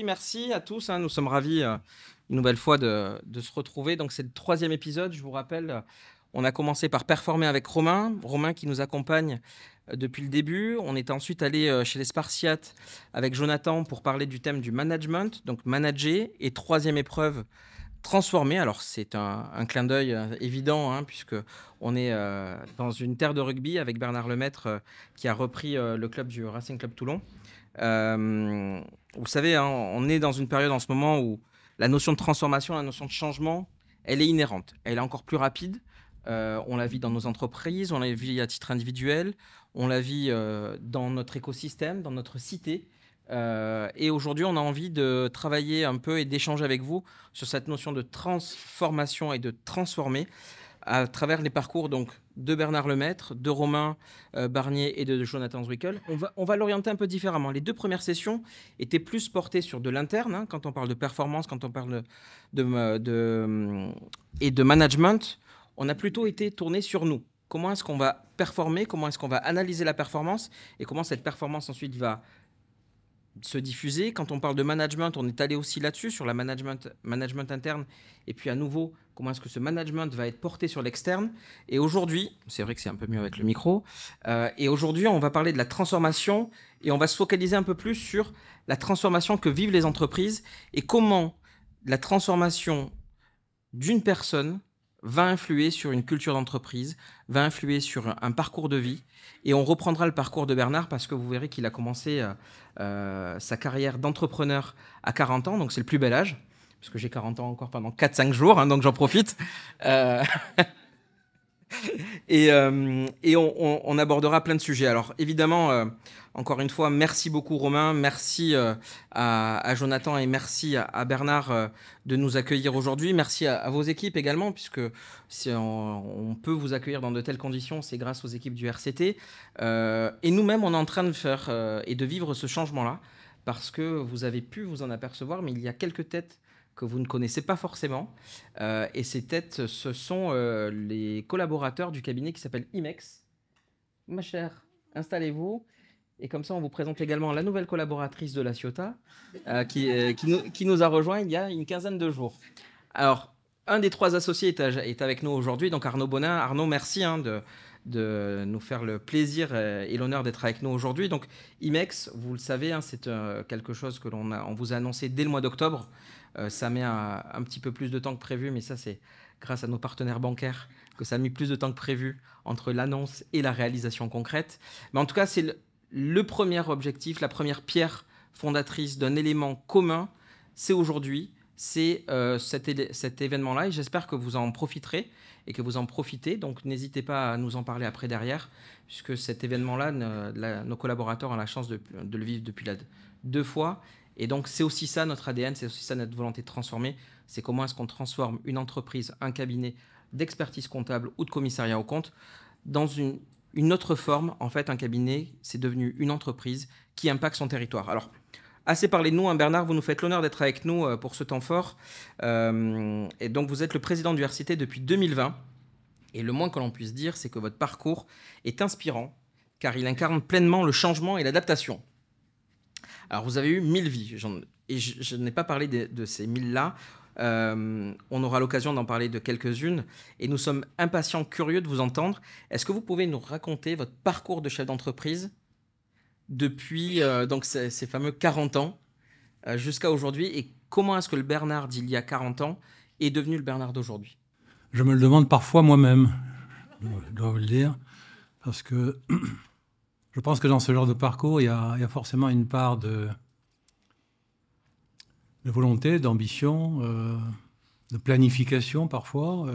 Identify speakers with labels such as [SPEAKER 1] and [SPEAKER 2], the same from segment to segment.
[SPEAKER 1] Merci à tous, nous sommes ravis une nouvelle fois de se retrouver. Donc c'est le 3e épisode, je vous rappelle. On a commencé par performer avec Romain qui nous accompagne depuis le début. On est ensuite allé chez les Spartiates avec Jonathan pour parler du thème du management, donc manager. Et 3e épreuve, transformer. Alors c'est un clin d'œil évident, puisque on est dans une terre de rugby avec Bernard Lemaître qui a repris le club du Racing Club Toulon. Vous savez, on est dans une période en ce moment où la notion de transformation, la notion de changement, elle est inhérente. Elle est encore plus rapide. On la vit dans nos entreprises, on la vit à titre individuel, on la vit dans notre écosystème, dans notre cité. Et aujourd'hui, on a envie de travailler un peu et d'échanger avec vous sur cette notion de transformation et de transformer à travers les parcours donc, de Bernard Lemaître, de Romain Barnier et de Jonathan Zwickel. On va l'orienter un peu différemment. Les 2 premières sessions étaient plus portées sur de l'interne, quand on parle de performance, quand on parle et de management. On a plutôt été tourné sur nous. Comment est-ce qu'on va performer, comment est-ce qu'on va analyser la performance et comment cette performance ensuite va se diffuser. Quand on parle de management, on est allé aussi là-dessus, sur la management interne. Et puis à nouveau, comment est-ce que ce management va être porté sur l'externe. Et aujourd'hui, c'est vrai que c'est un peu mieux avec le micro, et aujourd'hui, on va parler de la transformation et on va se focaliser un peu plus sur la transformation que vivent les entreprises et comment la transformation d'une personne va influer sur une culture d'entreprise, va influer sur un parcours de vie. Et on reprendra le parcours de Bernard parce que vous verrez qu'il a commencé sa carrière d'entrepreneur à 40 ans, donc c'est le plus bel âge, parce que j'ai 40 ans encore pendant 4-5 jours, donc j'en profite. Et on abordera plein de sujets. Alors évidemment, encore une fois, merci beaucoup Romain, merci à Jonathan et merci à Bernard de nous accueillir aujourd'hui. Merci à vos équipes également, puisque si on peut vous accueillir dans de telles conditions, c'est grâce aux équipes du RCT. Et nous-mêmes, on est en train de faire et de vivre ce changement-là, parce que vous avez pu vous en apercevoir, mais il y a quelques têtes que vous ne connaissez pas forcément. Et ces têtes, ce sont les collaborateurs du cabinet qui s'appelle IMEX. Ma chère, installez-vous. Et comme ça, on vous présente également la nouvelle collaboratrice de la Ciotat qui nous a rejoint il y a une quinzaine de jours. Alors, un des 3 associés est avec nous aujourd'hui, donc Arnaud Bonin. Arnaud, merci de nous faire le plaisir et l'honneur d'être avec nous aujourd'hui. Donc, IMEX, vous le savez, c'est quelque chose que on vous a annoncé dès le mois d'octobre. Ça met un petit peu plus de temps que prévu, mais ça, c'est grâce à nos partenaires bancaires que ça a mis plus de temps que prévu entre l'annonce et la réalisation concrète. Mais en tout cas, c'est le premier objectif, la première pierre fondatrice d'un élément commun, c'est aujourd'hui, c'est cet événement-là. Et j'espère que vous en profiterez et que vous en profitez. Donc, n'hésitez pas à nous en parler après derrière, puisque cet événement-là, nos collaborateurs ont la chance de le vivre depuis 2 fois. Et donc, c'est aussi ça notre ADN, c'est aussi ça notre volonté de transformer. C'est comment est-ce qu'on transforme une entreprise, un cabinet d'expertise comptable ou de commissariat aux comptes dans une autre forme. En fait, un cabinet, c'est devenu une entreprise qui impacte son territoire. Alors, assez parlé de nous, Bernard, vous nous faites l'honneur d'être avec nous pour ce temps fort. Et donc, vous êtes le président du RCT depuis 2020. Et le moins que l'on puisse dire, c'est que votre parcours est inspirant, car il incarne pleinement le changement et l'adaptation. Alors, vous avez eu 1000 vies, et je n'ai pas parlé de ces 1000-là. On aura l'occasion d'en parler de quelques-unes, et nous sommes impatients, curieux de vous entendre. Est-ce que vous pouvez nous raconter votre parcours de chef d'entreprise depuis donc ces fameux 40 ans jusqu'à aujourd'hui, et comment est-ce que le Bernard d'il y a 40 ans est devenu le Bernard d'aujourd'hui?
[SPEAKER 2] Je me le demande parfois moi-même, je dois vous le dire, parce que je pense que dans ce genre de parcours, il y a forcément une part de volonté, d'ambition, de planification parfois,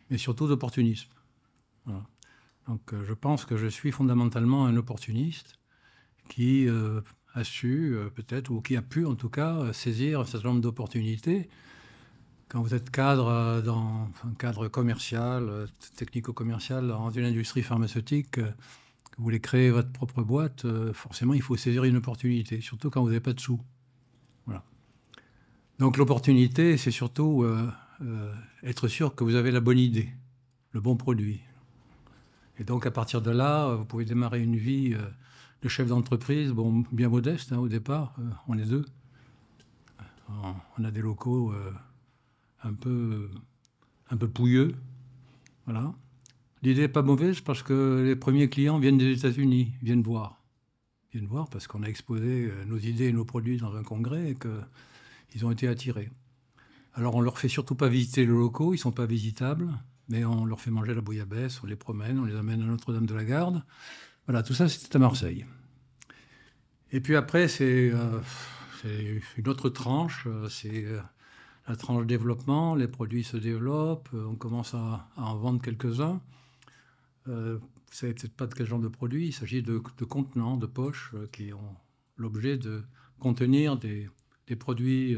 [SPEAKER 2] mais surtout d'opportunisme. Voilà. Donc je pense que je suis fondamentalement un opportuniste qui a su peut-être, ou qui a pu en tout cas, saisir un certain nombre d'opportunités. Quand vous êtes cadre dans un cadre commercial, technico-commercial dans une industrie pharmaceutique, vous voulez créer votre propre boîte, forcément, il faut saisir une opportunité, surtout quand vous n'avez pas de sous. Voilà. Donc l'opportunité, c'est surtout être sûr que vous avez la bonne idée, le bon produit. Et donc, à partir de là, vous pouvez démarrer une vie de chef d'entreprise, bon, bien modeste au départ. On est deux. On a des locaux un peu pouilleux. Voilà. L'idée n'est pas mauvaise parce que les premiers clients viennent des États-Unis, viennent voir. Viennent voir parce qu'on a exposé nos idées et nos produits dans un congrès et qu'ils ont été attirés. Alors, on ne leur fait surtout pas visiter les locaux, ils ne sont pas visitables, mais on leur fait manger la bouillabaisse, on les promène, on les amène à Notre-Dame-de-la-Garde. Voilà, tout ça, c'était à Marseille. Et puis après, c'est une autre tranche, c'est la tranche développement, les produits se développent, on commence à en vendre quelques-uns. Vous ne savez peut-être pas de quel genre de produit, il s'agit de contenants, de poches qui ont l'objet de contenir des produits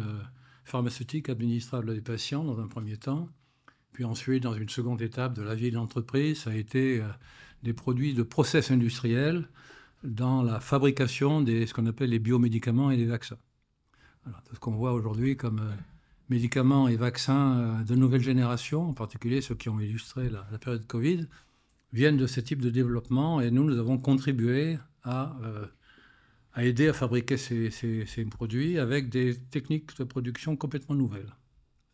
[SPEAKER 2] pharmaceutiques administrables à des patients dans un premier temps. Puis ensuite, dans une seconde étape de la vie de l'entreprise, ça a été des produits de process industriel dans la fabrication de ce qu'on appelle les biomédicaments et les vaccins. Voilà, tout ce qu'on voit aujourd'hui comme médicaments et vaccins de nouvelle génération, en particulier ceux qui ont illustré la période Covid, viennent de ce type de développement et nous avons contribué à aider à fabriquer ces produits avec des techniques de production complètement nouvelles.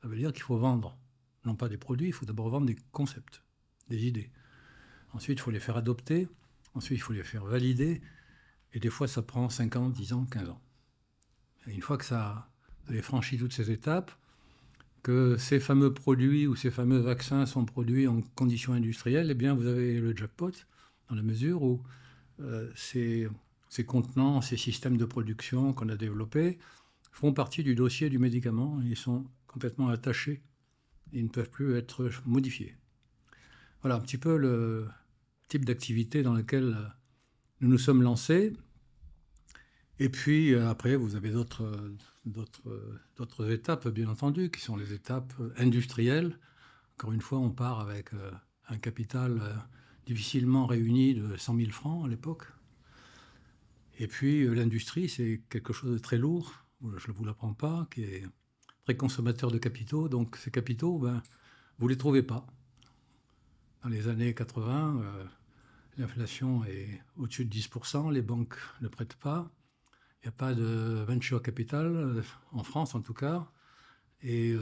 [SPEAKER 2] Ça veut dire qu'il faut vendre, non pas des produits, il faut d'abord vendre des concepts, des idées. Ensuite, il faut les faire adopter, ensuite, il faut les faire valider, et des fois, ça prend 5 ans, 10 ans, 15 ans. Et une fois que vous avez franchi toutes ces étapes, que ces fameux produits ou ces fameux vaccins sont produits en conditions industrielles, eh bien, vous avez le jackpot, dans la mesure où ces contenants, ces systèmes de production qu'on a développés font partie du dossier du médicament. Ils sont complètement attachés et ils ne peuvent plus être modifiés. Voilà un petit peu le type d'activité dans lequel nous nous sommes lancés. Et puis après, vous avez d'autres étapes, bien entendu, qui sont les étapes industrielles. Encore une fois, on part avec un capital difficilement réuni de 100 000 francs à l'époque. Et puis l'industrie, c'est quelque chose de très lourd, je ne vous l'apprends pas, qui est très consommateur de capitaux. Donc ces capitaux, vous ne les trouvez pas. Dans les années 80, l'inflation est au-dessus de 10%, les banques ne prêtent pas. Il n'y a pas de venture capital, en France en tout cas. Et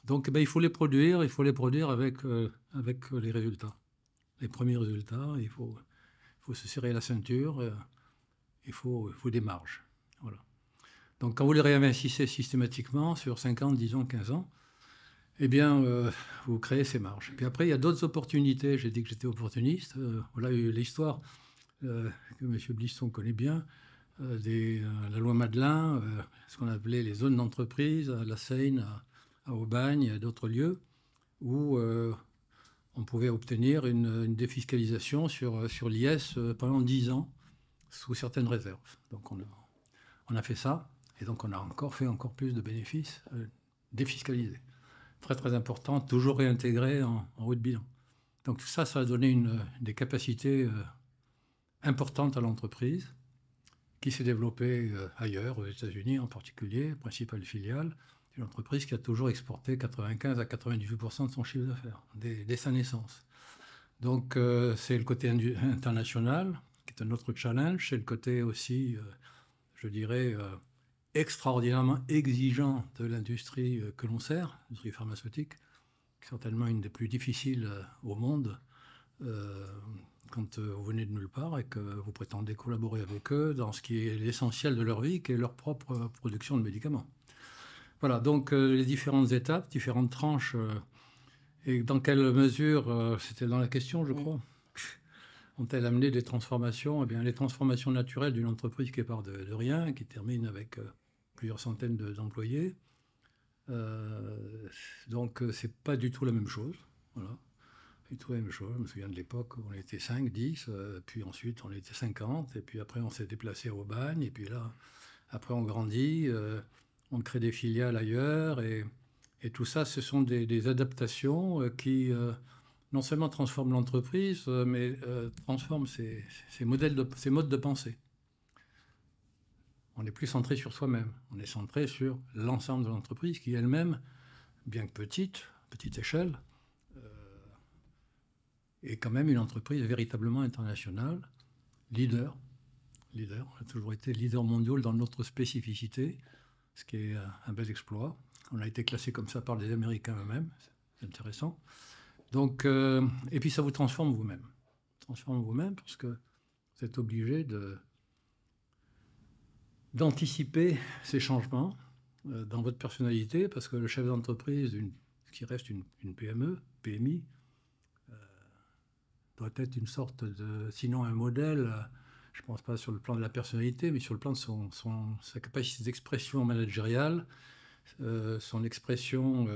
[SPEAKER 2] donc il faut les produire avec les résultats. Les premiers résultats, il faut se serrer la ceinture, il faut des marges. Voilà. Donc quand vous les réinvestissez systématiquement sur 5 ans, 10 ans, 15 ans, eh bien, vous créez ces marges. Puis après, il y a d'autres opportunités. J'ai dit que j'étais opportuniste. Voilà l'histoire que M. Blisson connaît bien. La loi Madelin, ce qu'on appelait les zones d'entreprise, à La Seine, à Aubagne et à d'autres lieux, où on pouvait obtenir une défiscalisation sur l'IS pendant 10 ans, sous certaines réserves. Donc on a fait ça, et donc on a fait encore plus de bénéfices défiscalisés. Très très important, toujours réintégré en haut de bilan. Donc tout ça, ça a donné des capacités importantes à l'entreprise, qui s'est développée ailleurs, aux États-Unis en particulier, principale filiale, une entreprise qui a toujours exporté 95 à 98% de son chiffre d'affaires, dès sa naissance. Donc c'est le côté international, qui est un autre challenge, c'est le côté aussi, je dirais, extraordinairement exigeant de l'industrie que l'on sert, l'industrie pharmaceutique, qui est certainement une des plus difficiles au monde, quand vous venez de nulle part et que vous prétendez collaborer avec eux dans ce qui est l'essentiel de leur vie, qui est leur propre production de médicaments. Voilà, donc les différentes étapes, différentes tranches, et dans quelle mesure, c'était dans la question, je crois, ont-elles amené des transformations ? Eh bien, les transformations naturelles d'une entreprise qui part de rien, qui termine avec plusieurs centaines d'employés. Donc, c'est pas du tout la même chose. Voilà. C'est tout la même chose. Je me souviens de l'époque où on était 5, 10, puis ensuite on était 50, et puis après on s'est déplacé à Aubagne, et puis là, après on grandit, on crée des filiales ailleurs, et tout ça, ce sont des adaptations qui non seulement transforment l'entreprise, mais transforment ses modes de pensée. On n'est plus centré sur soi-même, on est centré sur l'ensemble de l'entreprise qui elle-même, bien que petite échelle, est quand même une entreprise véritablement internationale, leader. On a toujours été leader mondial dans notre spécificité, ce qui est un bel exploit. On a été classé comme ça par les Américains eux-mêmes, c'est intéressant. Donc, et puis ça vous transforme vous-même. Parce que vous êtes obligé d'anticiper ces changements dans votre personnalité, parce que le chef d'entreprise, qui reste une PME, PMI, doit être une sorte de, sinon un modèle, je ne pense pas sur le plan de la personnalité, mais sur le plan de sa capacité d'expression managériale, son expression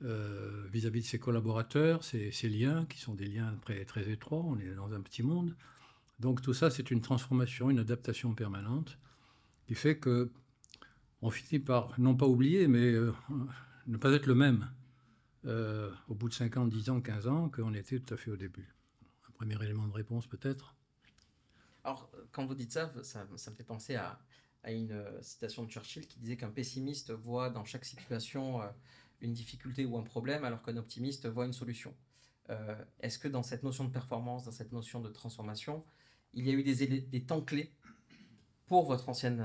[SPEAKER 2] vis-à-vis de ses collaborateurs, ses liens, qui sont des liens très, très étroits, on est dans un petit monde. Donc tout ça, c'est une transformation, une adaptation permanente, qui fait qu'on finit par, non pas oublier, mais ne pas être le même au bout de 5 ans, 10 ans, 15 ans, qu'on était tout à fait au début. Un premier élément de réponse peut-être.
[SPEAKER 1] Alors, quand vous dites ça, ça me fait penser à une citation de Churchill qui disait qu'un pessimiste voit dans chaque situation une difficulté ou un problème, alors qu'un optimiste voit une solution. Est-ce que dans cette notion de performance, dans cette notion de transformation, il y a eu des temps clés pour votre ancienne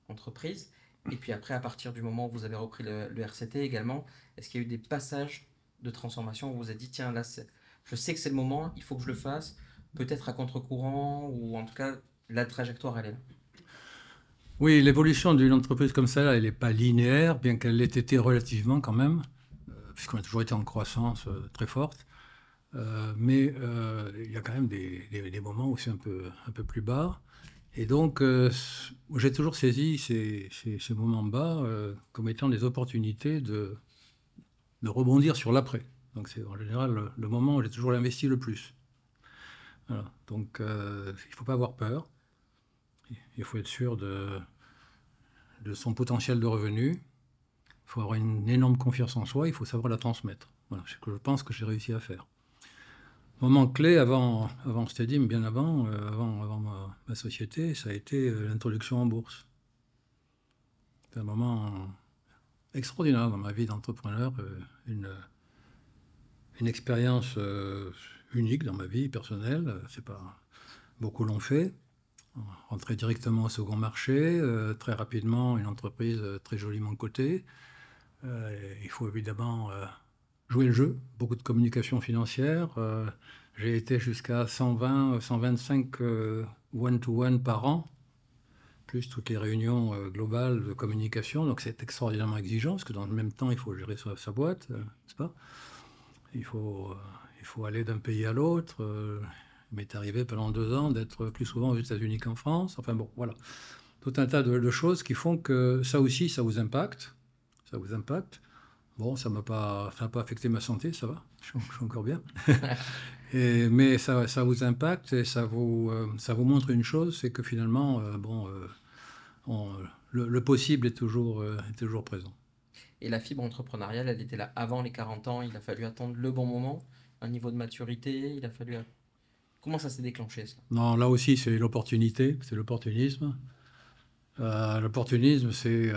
[SPEAKER 1] entreprise? Et puis après, à partir du moment où vous avez repris le RCT également, est-ce qu'il y a eu des passages de transformation où vous vous êtes dit, tiens, là, je sais que c'est le moment, il faut que je le fasse, peut-être à contre-courant, ou en tout cas, la trajectoire, elle est là.
[SPEAKER 2] Oui, l'évolution d'une entreprise comme ça, elle n'est pas linéaire, bien qu'elle l'ait été relativement quand même, puisqu'on a toujours été en croissance très forte. Mais il y a quand même des moments où c'est un peu plus bas. Et donc, j'ai toujours saisi ces moments bas comme étant des opportunités de rebondir sur l'après. Donc, c'est en général le moment où j'ai toujours investi le plus. Voilà. Donc, il ne faut pas avoir peur. Il faut être sûr de son potentiel de revenu. Il faut avoir une énorme confiance en soi. Il faut savoir la transmettre. Voilà, c'est ce que je pense que j'ai réussi à faire. Moment clé avant Steadim, bien avant ma société, ça a été l'introduction en bourse. C'est un moment extraordinaire dans ma vie d'entrepreneur, une expérience unique dans ma vie personnelle. C'est pas beaucoup l'ont fait. Rentrer directement au second marché, très rapidement une entreprise très joliment cotée. Il faut évidemment jouer le jeu, beaucoup de communication financière. J'ai été jusqu'à 120, 125 one-to-one par an, plus toutes les réunions globales de communication. Donc c'est extraordinairement exigeant, parce que dans le même temps, il faut gérer sa boîte, n'est-ce pas? Il faut aller d'un pays à l'autre. Il m'est arrivé pendant 2 ans d'être plus souvent aux États-Unis qu'en France. Enfin bon, voilà. Tout un tas de choses qui font que ça aussi, ça vous impacte. Ça vous impacte. Bon, ça n'a pas affecté ma santé, ça va, je suis encore bien. Mais ça vous impacte et ça vous montre une chose, c'est que finalement, le possible est toujours présent.
[SPEAKER 1] Et la fibre entrepreneuriale, elle était là avant les 40 ans, il a fallu attendre le bon moment, un niveau de maturité, il a fallu... Comment ça s'est déclenché, ça?
[SPEAKER 2] Non, là aussi, c'est l'opportunité, c'est l'opportunisme. L'opportunisme, c'est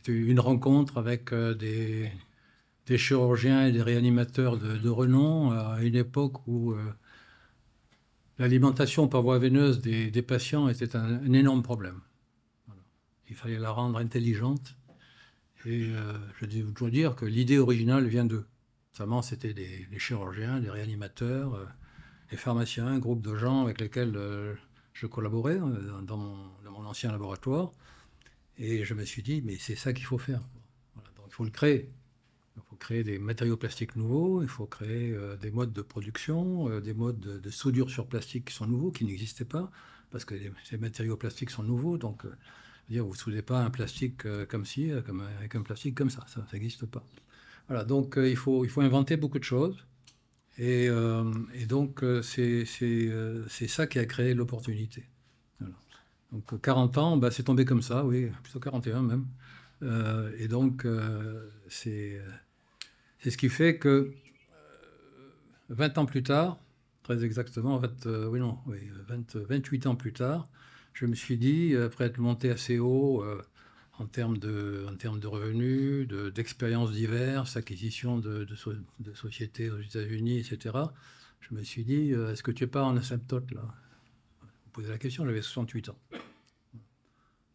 [SPEAKER 2] une rencontre avec des chirurgiens et des réanimateurs de renom à une époque où l'alimentation par voie veineuse des patients était un énorme problème. Voilà. Il fallait la rendre intelligente. Et je dois dire que l'idée originale vient d'eux. Notamment, c'était des chirurgiens, des réanimateurs, des pharmaciens, un groupe de gens avec lesquels je collaborais dans mon ancien laboratoire. Et je me suis dit, mais c'est ça qu'il faut faire. Voilà, donc il faut le créer. Il faut créer des matériaux plastiques nouveaux, il faut créer des modes de production, des modes de soudure sur plastique qui sont nouveaux, qui n'existaient pas, parce que ces matériaux plastiques sont nouveaux. Donc, vous ne soudez pas un plastique comme ci, avec un plastique comme ça n'existe pas. Voilà, donc il faut inventer beaucoup de choses. Et donc, c'est ça qui a créé l'opportunité. Voilà. Donc, 40 ans, c'est tombé comme ça, oui, plutôt 41 même. Et donc, c'est ce qui fait que 20 ans plus tard, très exactement, 28 ans plus tard, je me suis dit, après être monté assez haut en termes de revenus, d'expériences diverses, acquisition de sociétés aux États-Unis, etc., je me suis dit, est-ce que tu n'es pas en asymptote là? Vous posez la question, j'avais 68 ans.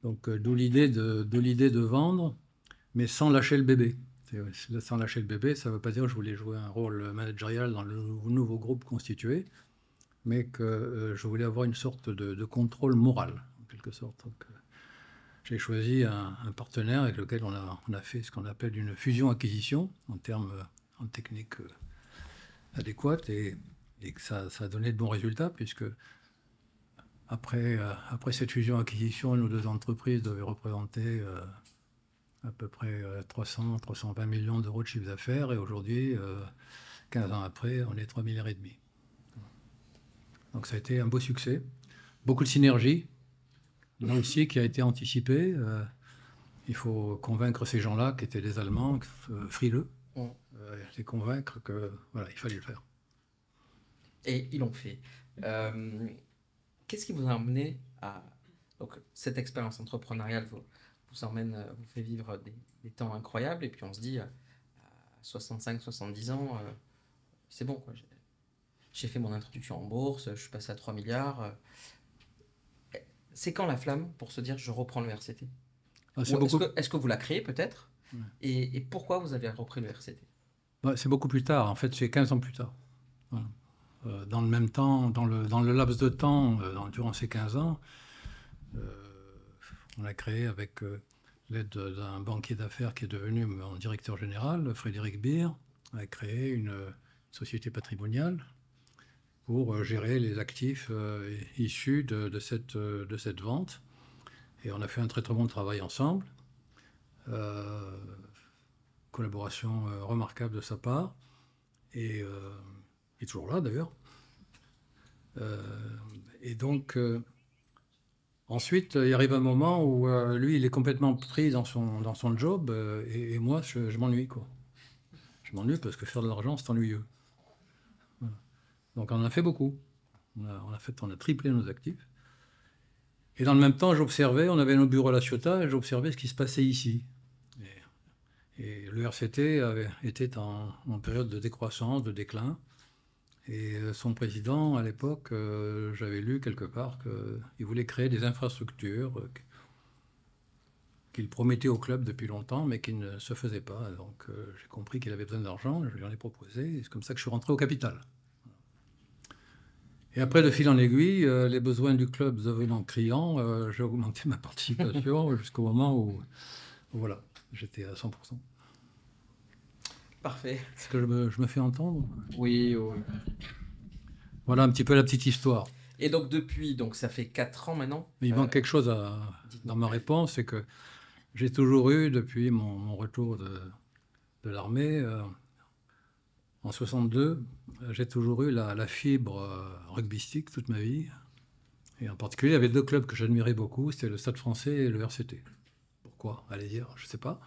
[SPEAKER 2] Donc d'où l'idée de vendre, mais sans lâcher le bébé. Sans lâcher le bébé, ça ne veut pas dire que je voulais jouer un rôle managérial dans le nouveau groupe constitué, mais que je voulais avoir une sorte de contrôle moral, en quelque sorte. Donc, j'ai choisi un partenaire avec lequel on a fait ce qu'on appelle une fusion-acquisition, en technique adéquate, et que ça a donné de bons résultats, puisque après cette fusion-acquisition, nos deux entreprises devaient représenter à peu près 320 millions d'euros de chiffre d'affaires, et aujourd'hui, 15 ans après, on est 3,5 milliards. Donc ça a été un beau succès. Beaucoup de synergie, là aussi, qui a été anticipée. Il faut convaincre ces gens-là, qui étaient des Allemands, frileux, les convaincre que voilà, il fallait le faire.
[SPEAKER 1] Et ils l'ont fait. Qu'est-ce qui vous a amené à... Donc, cette expérience entrepreneuriale vous emmène, vous fait vivre des temps incroyables, et puis on se dit, à 65, 70 ans, c'est bon, quoi. J'ai fait mon introduction en bourse, je suis passé à 3 milliards. C'est quand la flamme pour se dire, je reprends le RCT? Est-ce que vous la créez peut-être? Ouais. Et pourquoi vous avez repris le RCT?
[SPEAKER 2] C'est beaucoup plus tard, en fait, c'est 15 ans plus tard. Voilà. Dans le même temps, dans le laps de temps, durant ces 15 ans, on a créé avec l'aide d'un banquier d'affaires qui est devenu mon directeur général, Frédéric Beer, on a créé une société patrimoniale pour gérer les actifs issus de cette vente. Et on a fait un très très bon travail ensemble. Collaboration remarquable de sa part. Et il est toujours là d'ailleurs. Et donc, ensuite, il arrive un moment où lui, il est complètement pris dans son job, et moi, je m'ennuie, quoi. Je m'ennuie parce que faire de l'argent, c'est ennuyeux. Voilà. Donc, on en a fait beaucoup. On a triplé nos actifs. Et dans le même temps, j'observais, on avait nos bureaux à La Ciotat, et j'observais ce qui se passait ici. Et le RCT était en période de décroissance, de déclin. Et son président, à l'époque, j'avais lu quelque part qu'il voulait créer des infrastructures qu'il promettait au club depuis longtemps, mais qui ne se faisaient pas. Donc j'ai compris qu'il avait besoin d'argent, je lui en ai proposé, et c'est comme ça que je suis rentré au capital. Et après, de fil en aiguille, les besoins du club devenant criants, j'ai augmenté ma participation jusqu'au moment où voilà, j'étais à 100%.
[SPEAKER 1] Parfait.
[SPEAKER 2] Est-ce que je me fais entendre?
[SPEAKER 1] Oui, oui.
[SPEAKER 2] Voilà un petit peu la petite histoire.
[SPEAKER 1] Et donc depuis, ça fait 4 ans maintenant.
[SPEAKER 2] Mais il manque quelque chose dans ma réponse, c'est que j'ai toujours eu, depuis mon retour de l'armée, en 62, j'ai toujours eu la fibre rugbystique toute ma vie. Et en particulier, il y avait 2 clubs que j'admirais beaucoup, c'était le Stade Français et le RCT. Pourquoi? Allez dire, je ne sais pas.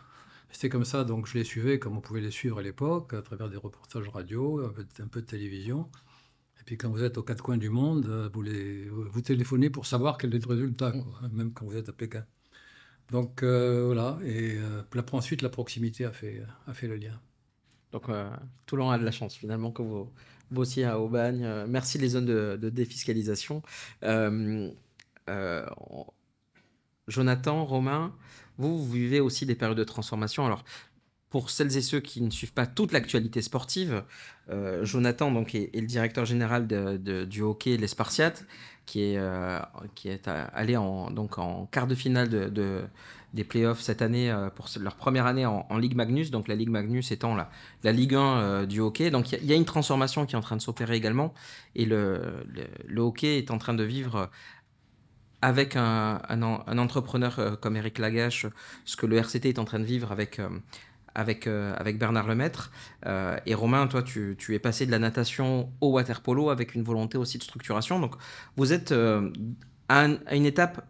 [SPEAKER 2] C'était comme ça, donc je les suivais comme on pouvait les suivre à l'époque, à travers des reportages radio, un peu de télévision. Et puis quand vous êtes aux 4 coins du monde, vous téléphonez pour savoir quel est le résultat, quoi, même quand vous êtes à Pékin. Donc voilà, et ensuite la proximité a fait le lien.
[SPEAKER 1] Donc Toulon a de la chance finalement que vous bossiez à Aubagne. Merci les zones de défiscalisation. Jonathan, Romain, vous vivez aussi des périodes de transformation. Alors, pour celles et ceux qui ne suivent pas toute l'actualité sportive, Jonathan donc, est le directeur général du hockey Les Spartiates, qui est allé en quart de finale des playoffs cette année pour leur première année en Ligue Magnus, donc la Ligue Magnus étant la Ligue 1 du hockey. Donc il y a une transformation qui est en train de s'opérer également, et le hockey est en train de vivre avec un entrepreneur comme Éric Lagache, ce que le RCT est en train de vivre avec Bernard Lemaître. Et Romain, toi, tu es passé de la natation au water-polo avec une volonté aussi de structuration. Donc, vous êtes à une étape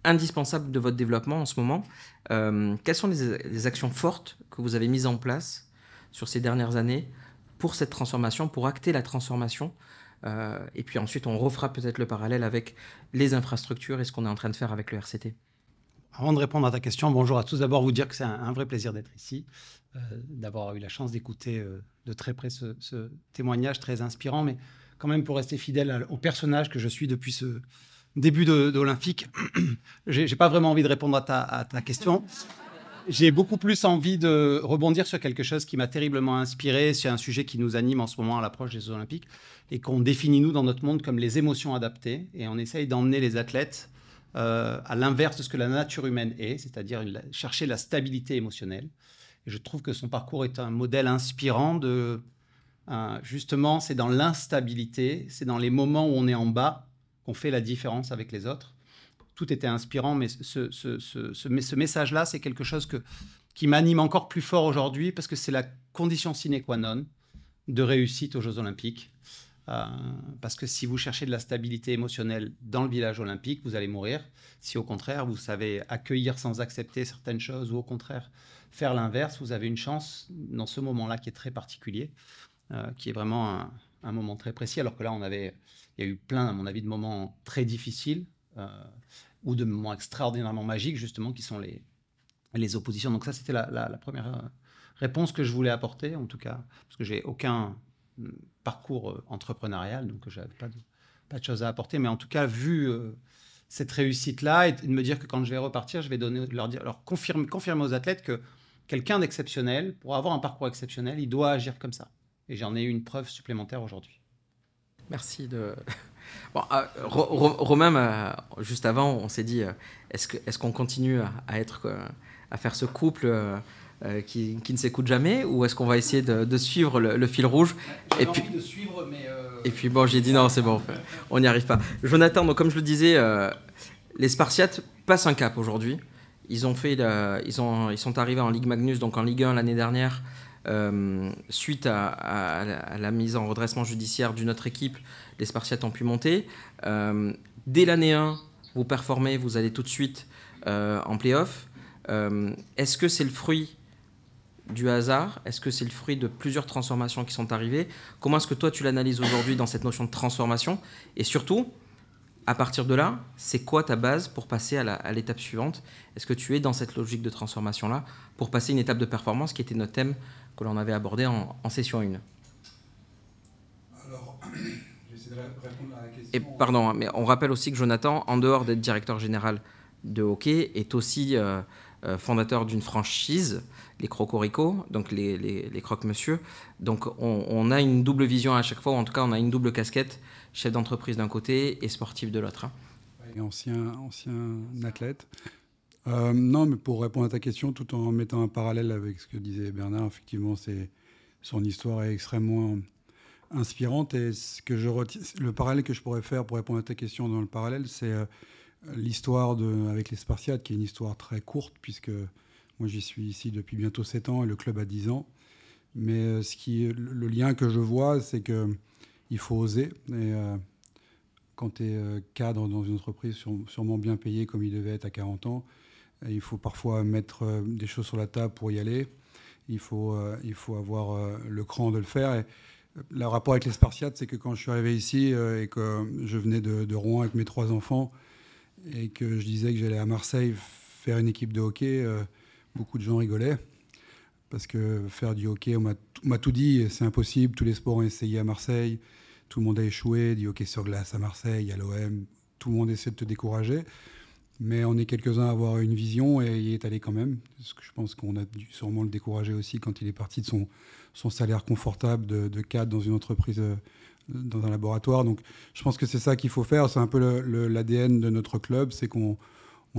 [SPEAKER 1] indispensable de votre développement en ce moment. Quelles sont les actions fortes que vous avez mises en place sur ces dernières années pour cette transformation, pour acter la transformation? Et puis ensuite, on refera peut-être le parallèle avec les infrastructures et ce qu'on est en train de faire avec le RCT.
[SPEAKER 3] Avant de répondre à ta question, bonjour à tous. D'abord, vous dire que c'est un vrai plaisir d'être ici, d'avoir eu la chance d'écouter de très près ce témoignage très inspirant. Mais quand même pour rester fidèle au personnage que je suis depuis ce début d'Olympique, j'ai pas vraiment envie de répondre à ta question. J'ai beaucoup plus envie de rebondir sur quelque chose qui m'a terriblement inspiré. C'est un sujet qui nous anime en ce moment à l'approche des Jeux Olympiques et qu'on définit, nous, dans notre monde, comme les émotions adaptées. Et on essaye d'emmener les athlètes à l'inverse de ce que la nature humaine est, c'est-à-dire chercher la stabilité émotionnelle. Et je trouve que son parcours est un modèle inspirant de... justement, c'est dans l'instabilité, c'est dans les moments où on est en bas qu'on fait la différence avec les autres. Tout était inspirant, mais ce message-là, c'est quelque chose qui m'anime encore plus fort aujourd'hui parce que c'est la condition sine qua non de réussite aux Jeux Olympiques. Parce que si vous cherchez de la stabilité émotionnelle dans le village olympique, vous allez mourir. Si au contraire, vous savez accueillir sans accepter certaines choses ou au contraire faire l'inverse, vous avez une chance dans ce moment-là qui est très particulier, qui est vraiment un moment très précis. Alors que là, il y a eu plein, à mon avis, de moments très difficiles. Ou de moments extraordinairement magiques, justement, qui sont les oppositions. Donc ça, c'était la première réponse que je voulais apporter, en tout cas, parce que j'ai aucun parcours entrepreneurial, donc je n'avais pas de choses à apporter. Mais en tout cas, vu cette réussite-là, et de me dire que quand je vais repartir, je vais leur confirmer aux athlètes que quelqu'un d'exceptionnel, pour avoir un parcours exceptionnel, il doit agir comme ça. Et j'en ai eu une preuve supplémentaire aujourd'hui.
[SPEAKER 1] Merci de... Bon, Romain, juste avant, on s'est dit, est-ce qu'on continue à faire ce couple qui ne s'écoute jamais, ou est-ce qu'on va essayer de suivre le fil rouge?
[SPEAKER 3] J'ai envie de suivre, mais...
[SPEAKER 1] Et puis bon, j'ai dit non, c'est bon, on n'y arrive pas. Jonathan, donc, comme je le disais, les Spartiates passent un cap aujourd'hui. Ils sont arrivés en Ligue Magnus, donc en Ligue 1 l'année dernière, suite à la mise en redressement judiciaire d'une autre équipe. Les Spartiates ont pu monter. Dès l'année 1, vous performez, vous allez tout de suite en play-off. Est-ce que c'est le fruit du hasard? Est-ce que c'est le fruit de plusieurs transformations qui sont arrivées? Comment est-ce que toi, tu l'analyses aujourd'hui dans cette notion de transformation? Et surtout, à partir de là, c'est quoi ta base pour passer à l'étape suivante? Est-ce que tu es dans cette logique de transformation-là pour passer une étape de performance qui était notre thème que l'on avait abordé en session 1?
[SPEAKER 4] Alors, j'essaie de répondre à la question.
[SPEAKER 1] Et pardon, mais on rappelle aussi que Jonathan, en dehors d'être directeur général de hockey, est aussi fondateur d'une franchise, les Crocorico, donc les Croque-Monsieur. Donc on a une double vision à chaque fois, ou en tout cas on a une double casquette, chef d'entreprise d'un côté et sportif de l'autre.
[SPEAKER 4] Et ancien athlète. Non, mais pour répondre à ta question, tout en mettant un parallèle avec ce que disait Bernard, effectivement, son histoire est extrêmement inspirante. Et le parallèle que je pourrais faire pour répondre à ta question dans le parallèle, c'est l'histoire avec les Spartiates, qui est une histoire très courte, puisque moi j'y suis ici depuis bientôt 7 ans et le club a 10 ans. Mais le lien que je vois, c'est qu'il faut oser. Et quand tu es cadre dans une entreprise sûrement bien payée comme il devait être à 40 ans, il faut parfois mettre des choses sur la table pour y aller. Il faut avoir le cran de le faire. Et le rapport avec les Spartiates, c'est que quand je suis arrivé ici et que je venais de Rouen avec mes 3 enfants et que je disais que j'allais à Marseille faire une équipe de hockey, beaucoup de gens rigolaient. Parce que faire du hockey, on m'a tout dit, c'est impossible. Tous les sports ont essayé à Marseille. Tout le monde a échoué. Du hockey sur glace à Marseille, à l'OM. Tout le monde essaie de te décourager. Mais on est quelques-uns à avoir une vision et il est allé quand même. Parce que je pense qu'on a dû sûrement le décourager aussi quand il est parti de son salaire confortable de cadre dans une entreprise, dans un laboratoire. Donc je pense que c'est ça qu'il faut faire. C'est un peu l'ADN de notre club. C'est qu'on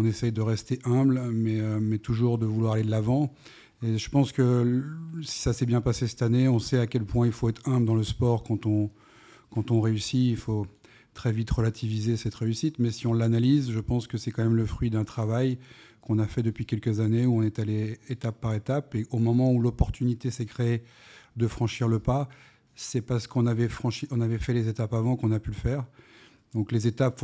[SPEAKER 4] essaye de rester humble, mais toujours de vouloir aller de l'avant. Et je pense que si ça s'est bien passé cette année, on sait à quel point il faut être humble dans le sport. Quand on réussit, il faut très vite relativiser cette réussite. Mais si on l'analyse, je pense que c'est quand même le fruit d'un travail qu'on a fait depuis quelques années, où on est allé étape par étape. Et au moment où l'opportunité s'est créée de franchir le pas, c'est parce qu'on avait fait les étapes avant qu'on a pu le faire. Donc les étapes,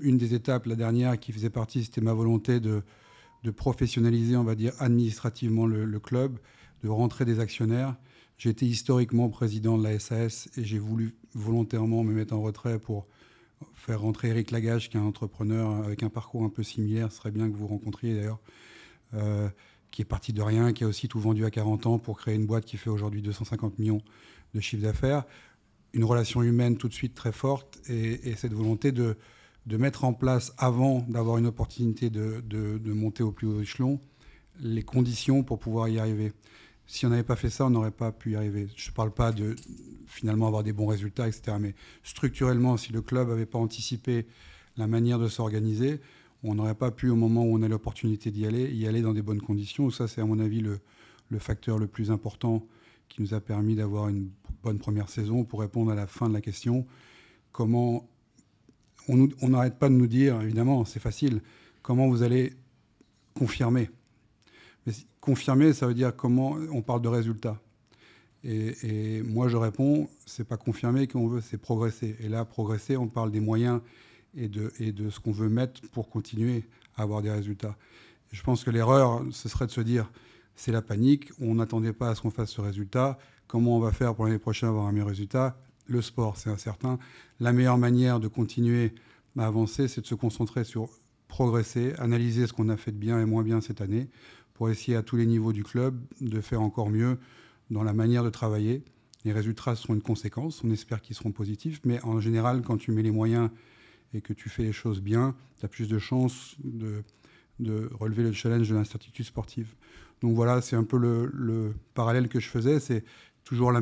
[SPEAKER 4] une des étapes, la dernière qui faisait partie, c'était ma volonté de professionnaliser, on va dire, administrativement le club, de rentrer des actionnaires. J'ai été historiquement président de la SAS et j'ai voulu volontairement me mettre en retrait pour faire rentrer Eric Lagage, qui est un entrepreneur avec un parcours un peu similaire, ce serait bien que vous rencontriez d'ailleurs, qui est parti de rien, qui a aussi tout vendu à 40 ans pour créer une boîte qui fait aujourd'hui 250 millions de chiffre d'affaires. une relation humaine tout de suite très forte et cette volonté de mettre en place, avant d'avoir une opportunité de monter au plus haut échelon, les conditions pour pouvoir y arriver. Si on n'avait pas fait ça, on n'aurait pas pu y arriver. Je ne parle pas de finalement avoir des bons résultats, etc. Mais structurellement, si le club n'avait pas anticipé la manière de s'organiser, on n'aurait pas pu, au moment où on a l'opportunité d'y aller dans des bonnes conditions. Ça, c'est à mon avis le facteur le plus important qui nous a permis d'avoir une bonne première saison. Pour répondre à la fin de la question, comment on n'arrête pas de nous dire, évidemment, c'est facile, comment vous allez confirmer. Mais confirmer, ça veut dire comment on parle de résultats. Et moi, je réponds, c'est pas confirmer qu'on veut, c'est progresser. Et là, progresser, on parle des moyens et de ce qu'on veut mettre pour continuer à avoir des résultats. Et je pense que l'erreur, ce serait de se dire, c'est la panique, on n'attendait pas à ce qu'on fasse ce résultat, comment on va faire pour l'année prochaine avoir un meilleur résultat? Le sport, c'est incertain. La meilleure manière de continuer à avancer, c'est de se concentrer sur progresser, analyser ce qu'on a fait de bien et moins bien cette année, pour essayer à tous les niveaux du club de faire encore mieux dans la manière de travailler. Les résultats seront une conséquence, on espère qu'ils seront positifs, mais en général, quand tu mets les moyens et que tu fais les choses bien, tu as plus de chances de relever le challenge de l'incertitude sportive. Donc voilà, c'est un peu le parallèle que je faisais. C'est toujours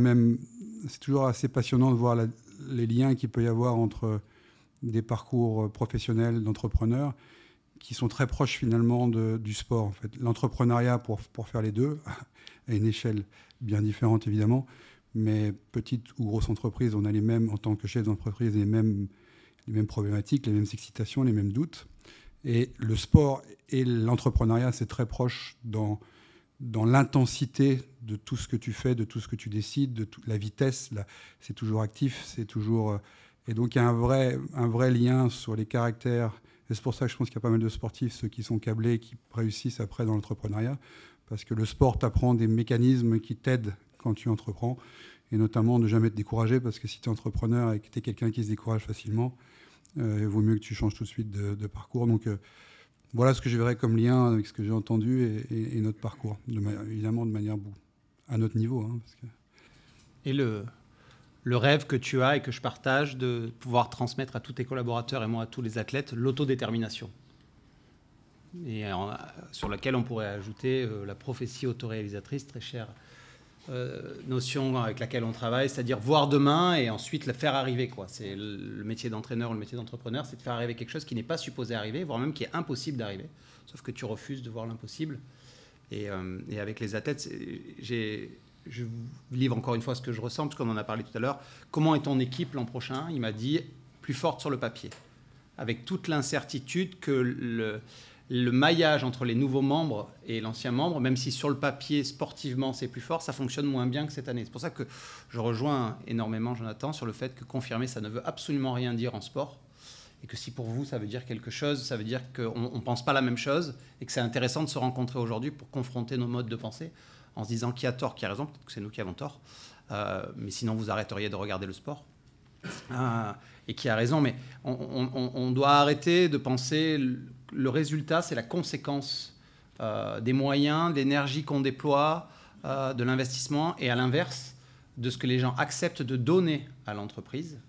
[SPEAKER 4] assez passionnant de voir les liens qu'il peut y avoir entre des parcours professionnels d'entrepreneurs qui sont très proches finalement du sport. En fait. L'entrepreneuriat, pour faire les deux, à une échelle bien différente évidemment, mais petite ou grosse entreprise, on a les mêmes, en tant que chef d'entreprise, les mêmes problématiques, les mêmes excitations, les mêmes doutes. Et le sport et l'entrepreneuriat, c'est très proche dans l'intensité de tout ce que tu fais, de tout ce que tu décides, de la vitesse. C'est toujours actif, c'est toujours... Et donc, il y a un vrai lien sur les caractères. Et c'est pour ça que je pense qu'il y a pas mal de sportifs, ceux qui sont câblés, qui réussissent après dans l'entrepreneuriat. Parce que le sport t'apprend des mécanismes qui t'aident quand tu entreprends. Et notamment de jamais te décourager, parce que si tu es entrepreneur et que tu es quelqu'un qui se décourage facilement, il vaut mieux que tu changes tout de suite de parcours. Donc, voilà ce que je verrais comme lien avec ce que j'ai entendu et notre parcours. Évidemment, de manière à notre niveau. Hein, parce que...
[SPEAKER 3] Et le rêve que tu as et que je partage de pouvoir transmettre à tous tes collaborateurs et moi à tous les athlètes l'autodétermination. Et sur laquelle on pourrait ajouter la prophétie autoréalisatrice, très chère notion avec laquelle on travaille, c'est-à-dire voir demain et ensuite le faire arriver. C'est le métier d'entraîneur ou le métier d'entrepreneur, c'est de faire arriver quelque chose qui n'est pas supposé arriver, voire même qui est impossible d'arriver, sauf que tu refuses de voir l'impossible. Et avec les athlètes, je vous livre encore une fois ce que je ressens, parce qu'on en a parlé tout à l'heure. Comment est ton équipe l'an prochain? Il m'a dit plus forte sur le papier, avec toute l'incertitude que le maillage entre les nouveaux membres et l'ancien membre, même si sur le papier, sportivement, c'est plus fort, ça fonctionne moins bien que cette année. C'est pour ça que je rejoins énormément Jonathan sur le fait que confirmer, ça ne veut absolument rien dire en sport. Et que si pour vous, ça veut dire quelque chose, ça veut dire qu'on ne pense pas la même chose et que c'est intéressant de se rencontrer aujourd'hui pour confronter nos modes de pensée en se disant qui a tort, qui a raison. Peut-être que c'est nous qui avons tort. Mais sinon, vous arrêteriez de regarder le sport. Et qui a raison. Mais on doit arrêter de penser... Le résultat, c'est la conséquence des moyens, de l'énergie qu'on déploie, de l'investissement, et à l'inverse, de ce que les gens acceptent de donner à l'entreprise,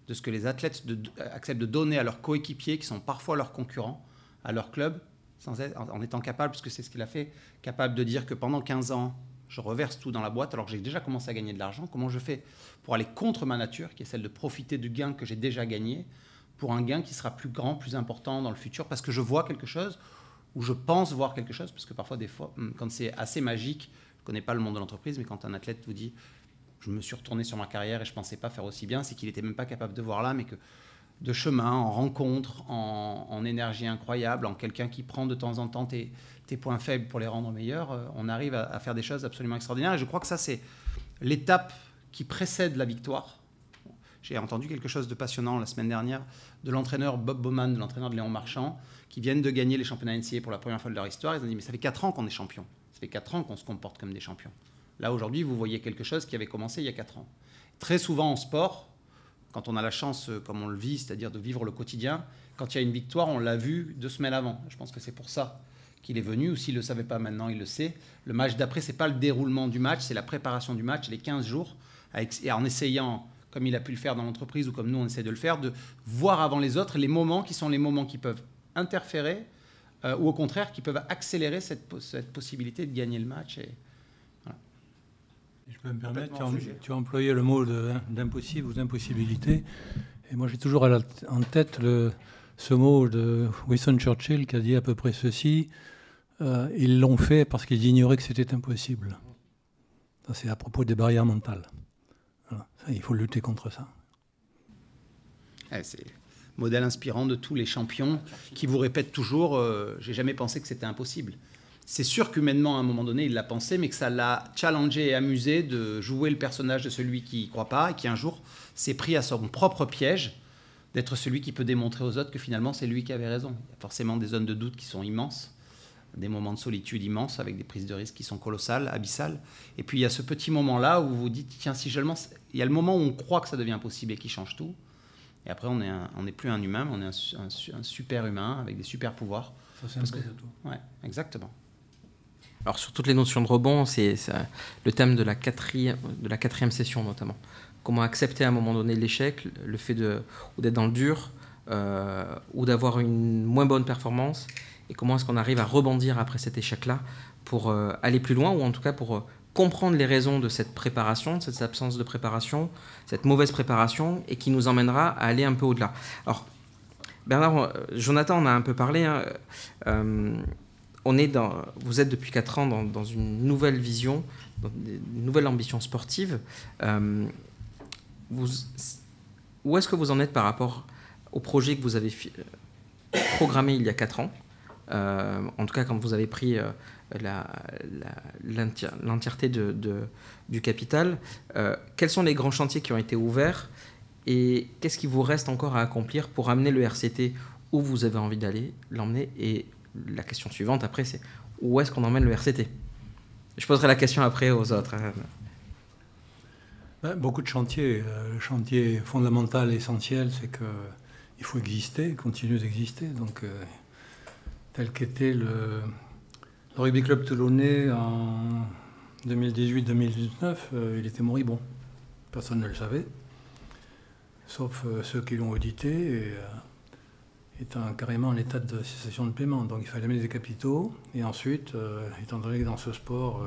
[SPEAKER 3] de ce que les athlètes acceptent de donner à leurs coéquipiers, qui sont parfois leurs concurrents, à leur club, en étant capable, parce que c'est ce qu'il a fait, capable de dire que pendant 15 ans, je reverse tout dans la boîte alors que j'ai déjà commencé à gagner de l'argent. Comment je fais pour aller contre ma nature, qui est celle de profiter du gain que j'ai déjà gagné, pour un gain qui sera plus grand, plus important dans le futur, parce que je vois quelque chose, ou je pense voir quelque chose, parce que parfois, des fois, quand c'est assez magique, je ne connais pas le monde de l'entreprise, mais quand un athlète vous dit « je me suis retourné sur ma carrière et je ne pensais pas faire aussi bien », c'est qu'il n'était même pas capable de voir là, mais que de chemin, en rencontre, en énergie incroyable, en quelqu'un qui prend de temps en temps tes points faibles pour les rendre meilleurs, on arrive à faire des choses absolument extraordinaires. Et je crois que ça, c'est l'étape qui précède la victoire. J'ai entendu quelque chose de passionnant la semaine dernière de l'entraîneur Bob Bowman, de l'entraîneur de Léon Marchand, qui viennent de gagner les championnats NCAA pour la première fois de leur histoire. Ils ont dit, mais ça fait 4 ans qu'on est champion. Ça fait 4 ans qu'on se comporte comme des champions. Là, aujourd'hui, vous voyez quelque chose qui avait commencé il y a 4 ans. Très souvent en sport, quand on a la chance, comme on le vit, c'est-à-dire de vivre le quotidien, quand il y a une victoire, on l'a vu 2 semaines avant. Je pense que c'est pour ça qu'il est venu, ou s'il ne le savait pas maintenant, il le sait. Le match d'après, ce n'est pas le déroulement du match, c'est la préparation du match, les 15 jours, et en essayant... comme il a pu le faire dans l'entreprise ou comme nous on essaie de le faire, de voir avant les autres les moments qui sont les moments qui peuvent interférer ou au contraire qui peuvent accélérer cette possibilité de gagner le match. Et, voilà.
[SPEAKER 2] Si je peux me permettre, tu as employé le mot d'impossible ou d'impossibilité. Et moi, j'ai toujours en tête ce mot de Winston Churchill qui a dit à peu près ceci. Ils l'ont fait parce qu'ils ignoraient que c'était impossible. Ça, c'est à propos des barrières mentales. Voilà. Ça, il faut lutter contre ça.
[SPEAKER 3] C'est modèle inspirant de tous les champions qui vous répètent toujours j'ai jamais pensé que c'était impossible. C'est sûr qu'humainement, à un moment donné, il l'a pensé, mais que ça l'a challengé et amusé de jouer le personnage de celui qui ne croit pas et qui, un jour, s'est pris à son propre piège d'être celui qui peut démontrer aux autres que finalement, c'est lui qui avait raison. Il y a forcément des zones de doute qui sont immenses, des moments de solitude immenses avec des prises de risque qui sont colossales, abyssales. Et puis, il y a ce petit moment-là où vous vous dites, tiens, si seulement... Il y a le moment où on croit que ça devient possible et qui change tout. Et après, on n'est plus un humain, mais on est un super humain avec des super pouvoirs.
[SPEAKER 2] Ça, c'est un peu tout.
[SPEAKER 3] Ouais, exactement.
[SPEAKER 1] Alors sur toutes les notions de rebond, c'est le thème de la quatrième session notamment. Comment accepter à un moment donné l'échec, le fait d'être dans le dur ou d'avoir une moins bonne performance, et comment est-ce qu'on arrive à rebondir après cet échec-là pour aller plus loin, ou en tout cas pour comprendre les raisons de cette préparation, de cette absence de préparation, cette mauvaise préparation, et qui nous emmènera à aller un peu au-delà. Alors Bernard, Jonathan en a un peu parlé, hein, vous êtes depuis 4 ans dans une nouvelle vision, dans une nouvelle ambition sportive. Où est-ce que vous en êtes par rapport au projet que vous avez programmé il y a 4 ans, en tout cas quand vous avez pris l'entièreté du capital, quels sont les grands chantiers qui ont été ouverts et qu'est-ce qui vous reste encore à accomplir pour amener le RCT où vous avez envie d'aller, l'emmener? Et la question suivante après, c'est où est-ce qu'on emmène le RCT? Je poserai la question après aux autres.
[SPEAKER 2] Beaucoup de chantiers. Le chantier fondamental, essentiel, c'est qu'il faut exister, continuer d'exister. Donc, tel qu'était le Rugby Club Toulonnais en 2018-2019, il était moribond. Personne ne le savait, sauf ceux qui l'ont audité, et étant carrément en état de cessation de paiement. Donc il fallait mettre des capitaux, et ensuite, étant donné que dans ce sport,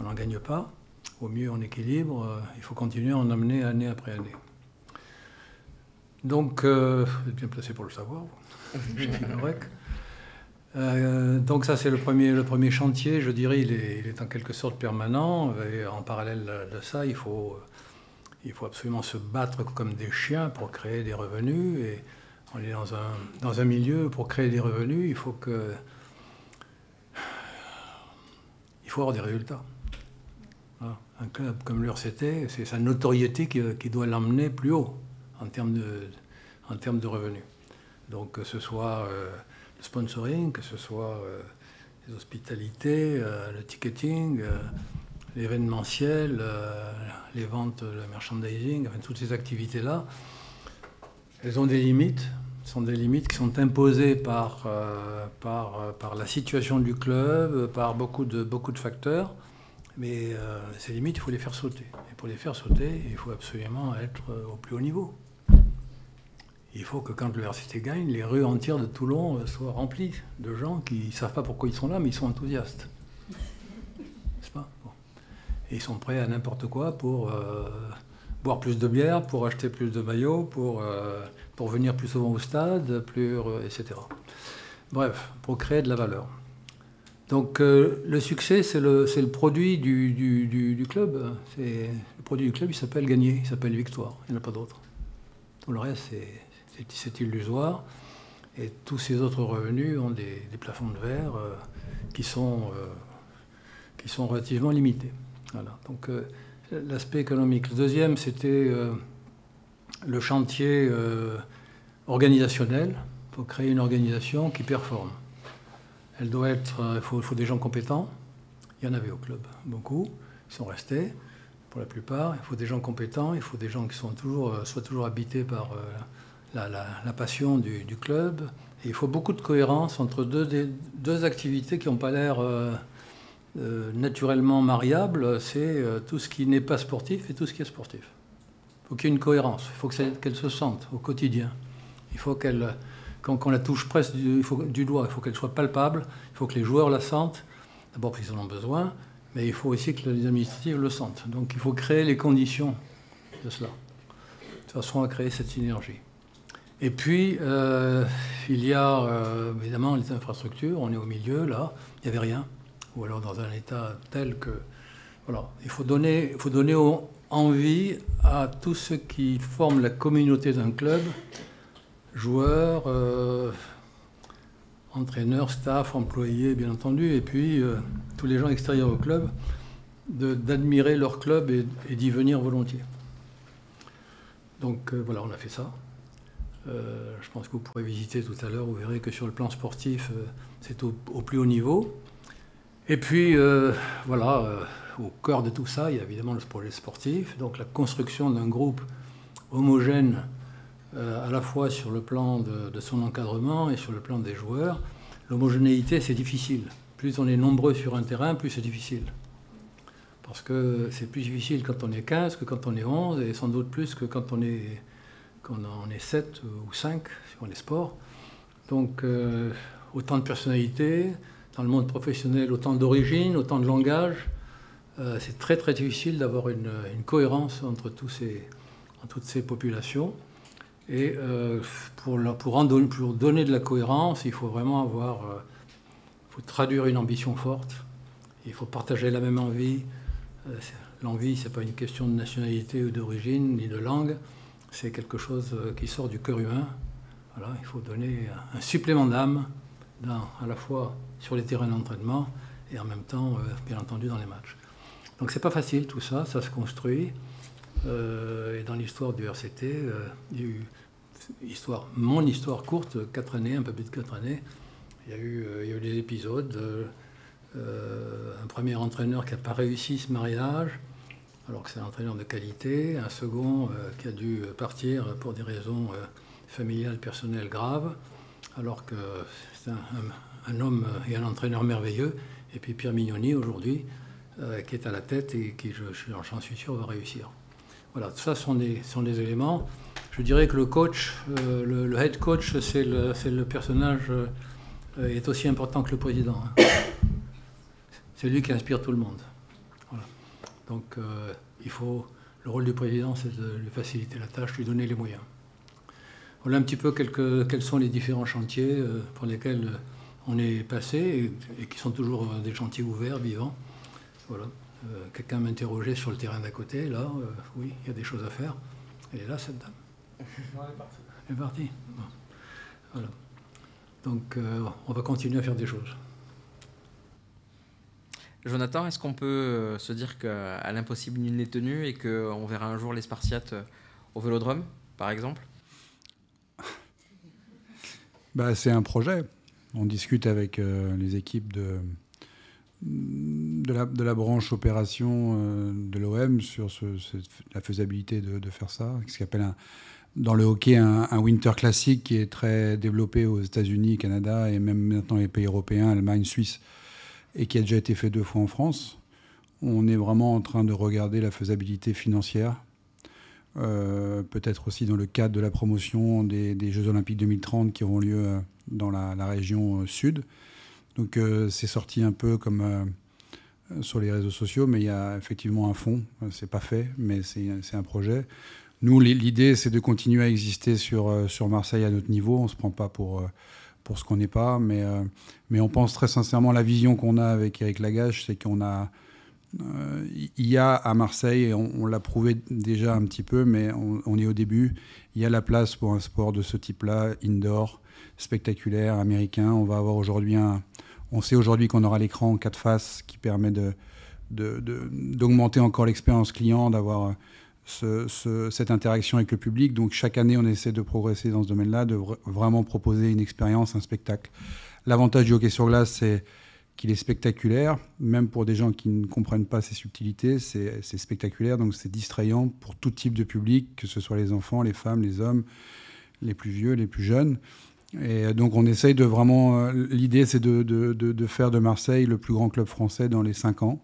[SPEAKER 2] on n'en gagne pas, au mieux en équilibre, il faut continuer à en amener année après année. Donc, vous êtes bien placé pour le savoir, donc ça c'est le premier chantier, je dirais, il est en quelque sorte permanent, et en parallèle de ça, il faut absolument se battre comme des chiens pour créer des revenus, et on est dans un milieu, pour créer des revenus, il faut avoir des résultats. Voilà. Un club comme l'URCT, c'est sa notoriété qui doit l'emmener plus haut en termes de revenus. Donc que ce soit le sponsoring, que ce soit les hospitalités, le ticketing, l'événementiel, les ventes, le merchandising, enfin, toutes ces activités-là, elles ont des limites. Ce sont des limites qui sont imposées par la situation du club, par beaucoup de facteurs. Mais ces limites, il faut les faire sauter. Et pour les faire sauter, il faut absolument être au plus haut niveau. Il faut que quand le RCT gagne, les rues entières de Toulon soient remplies de gens qui ne savent pas pourquoi ils sont là, mais ils sont enthousiastes. N'est-ce pas? Bon. Et ils sont prêts à n'importe quoi pour boire plus de bière, pour acheter plus de maillots, pour venir plus souvent au stade, etc. Bref, pour créer de la valeur. Donc le succès, c'est le produit du club. Le produit du club, il s'appelle gagner, il s'appelle victoire. Il n'y en a pas d'autre. Tout le reste, c'est illusoire. Et tous ces autres revenus ont des plafonds de verre qui sont relativement limités. Voilà. Donc l'aspect économique. Le deuxième, c'était le chantier organisationnel. Il faut créer une organisation qui performe. Elle doit être, il faut des gens compétents. Il y en avait au club, beaucoup. Ils sont restés, pour la plupart. Il faut des gens compétents. Il faut des gens qui soient toujours habités par la passion du club. Et il faut beaucoup de cohérence entre deux activités qui n'ont pas l'air naturellement mariables. C'est tout ce qui n'est pas sportif et tout ce qui est sportif. Il faut qu'il y ait une cohérence. Il faut qu'elle se sente au quotidien. Il faut qu'elle, quand on la touche presque du doigt, il faut qu'elle soit palpable. Il faut que les joueurs la sentent. D'abord parce qu'ils en ont besoin, mais il faut aussi que les administratifs le sentent. Donc il faut créer les conditions de cela, de façon à créer cette synergie. Et puis, il y a évidemment les infrastructures. On est au milieu, là, il n'y avait rien. Ou alors dans un état tel que... Voilà, il faut donner envie à tous ceux qui forment la communauté d'un club, joueurs, entraîneurs, staff, employés, bien entendu, et puis tous les gens extérieurs au club, d'admirer leur club et d'y venir volontiers. Donc voilà, on a fait ça. Je pense que vous pourrez visiter tout à l'heure, vous verrez que sur le plan sportif, c'est au plus haut niveau. Et puis, voilà, au cœur de tout ça, il y a évidemment le projet sportif, donc la construction d'un groupe homogène, à la fois sur le plan de son encadrement et sur le plan des joueurs. L'homogénéité, c'est difficile. Plus on est nombreux sur un terrain, plus c'est difficile. Parce que c'est plus difficile quand on est 15 que quand on est 11, et sans doute plus que quand on est 7 ou 5 sur les sports. Donc, autant de personnalités, dans le monde professionnel, autant d'origine, autant de langage. C'est très très difficile d'avoir une cohérence entre toutes ces populations. Et pour donner de la cohérence, il faut vraiment faut traduire une ambition forte. Il faut partager la même envie. L'envie, ce n'est pas une question de nationalité ou d'origine, ni de langue. C'est quelque chose qui sort du cœur humain. Voilà, il faut donner un supplément d'âme, à la fois sur les terrains d'entraînement et en même temps, bien entendu, dans les matchs. Donc c'est pas facile tout ça, ça se construit. Et dans l'histoire du RCT, il y a eu mon histoire courte, 4 années, un peu plus de 4 années. Il y a eu des épisodes. Un premier entraîneur qui n'a pas réussi ce mariage, alors que c'est un entraîneur de qualité. Un second qui a dû partir pour des raisons familiales, personnelles graves, alors que c'est un homme et un entraîneur merveilleux. Et puis Pierre Mignoni, aujourd'hui, qui est à la tête et qui, j'en suis sûr, va réussir. Voilà, tout ça sont des éléments. Je dirais que le coach, le head coach, c'est le personnage est aussi important que le président. Hein. C'est lui qui inspire tout le monde. Voilà. Donc, le rôle du président, c'est de lui faciliter la tâche, lui donner les moyens. Voilà un petit peu quels sont les différents chantiers pour lesquels on est passé et qui sont toujours des chantiers ouverts, vivants. Voilà. Quelqu'un m'interrogeait sur le terrain d'à côté. Là, oui, il y a des choses à faire. Elle est là, cette dame.
[SPEAKER 3] Non, elle est partie.
[SPEAKER 2] Elle est partie. Bon. Voilà. Donc, on va continuer à faire des choses.
[SPEAKER 1] Jonathan, est-ce qu'on peut se dire qu'à l'impossible, nul n'est tenu et qu'on verra un jour les Spartiates au Vélodrome, par exemple ?
[SPEAKER 4] C'est un projet. On discute avec les équipes de la branche opération de l'OM sur la faisabilité de faire ça. Ce qu'on appelle dans le hockey un Winter Classic qui est très développé aux États-Unis, Canada et même maintenant les pays européens, Allemagne, Suisse, et qui a déjà été fait 2 fois en France. On est vraiment en train de regarder la faisabilité financière, peut-être aussi dans le cadre de la promotion des Jeux Olympiques 2030 qui auront lieu dans la région sud. Donc c'est sorti un peu comme sur les réseaux sociaux, mais il y a effectivement un fond. C'est pas fait, mais c'est un projet. Nous, l'idée, c'est de continuer à exister sur Marseille à notre niveau. On ne se prend pas pour ce qu'on n'est pas, mais on pense très sincèrement, la vision qu'on a avec Eric Lagache, c'est qu'on a... il y a à Marseille, et on l'a prouvé déjà un petit peu, mais on est au début, il y a la place pour un sport de ce type-là, indoor, spectaculaire, américain. On va avoir aujourd'hui on sait aujourd'hui qu'on aura l'écran 4 faces qui permet d'augmenter encore l'expérience client, d'avoir cette interaction avec le public. Donc chaque année, on essaie de progresser dans ce domaine-là, de vraiment proposer une expérience, un spectacle. L'avantage du hockey sur glace, c'est qu'il est spectaculaire, même pour des gens qui ne comprennent pas ces subtilités, c'est spectaculaire, donc c'est distrayant pour tout type de public, que ce soit les enfants, les femmes, les hommes, les plus vieux, les plus jeunes. Et donc on essaye de vraiment... l'idée, c'est de faire de Marseille le plus grand club français dans les 5 ans.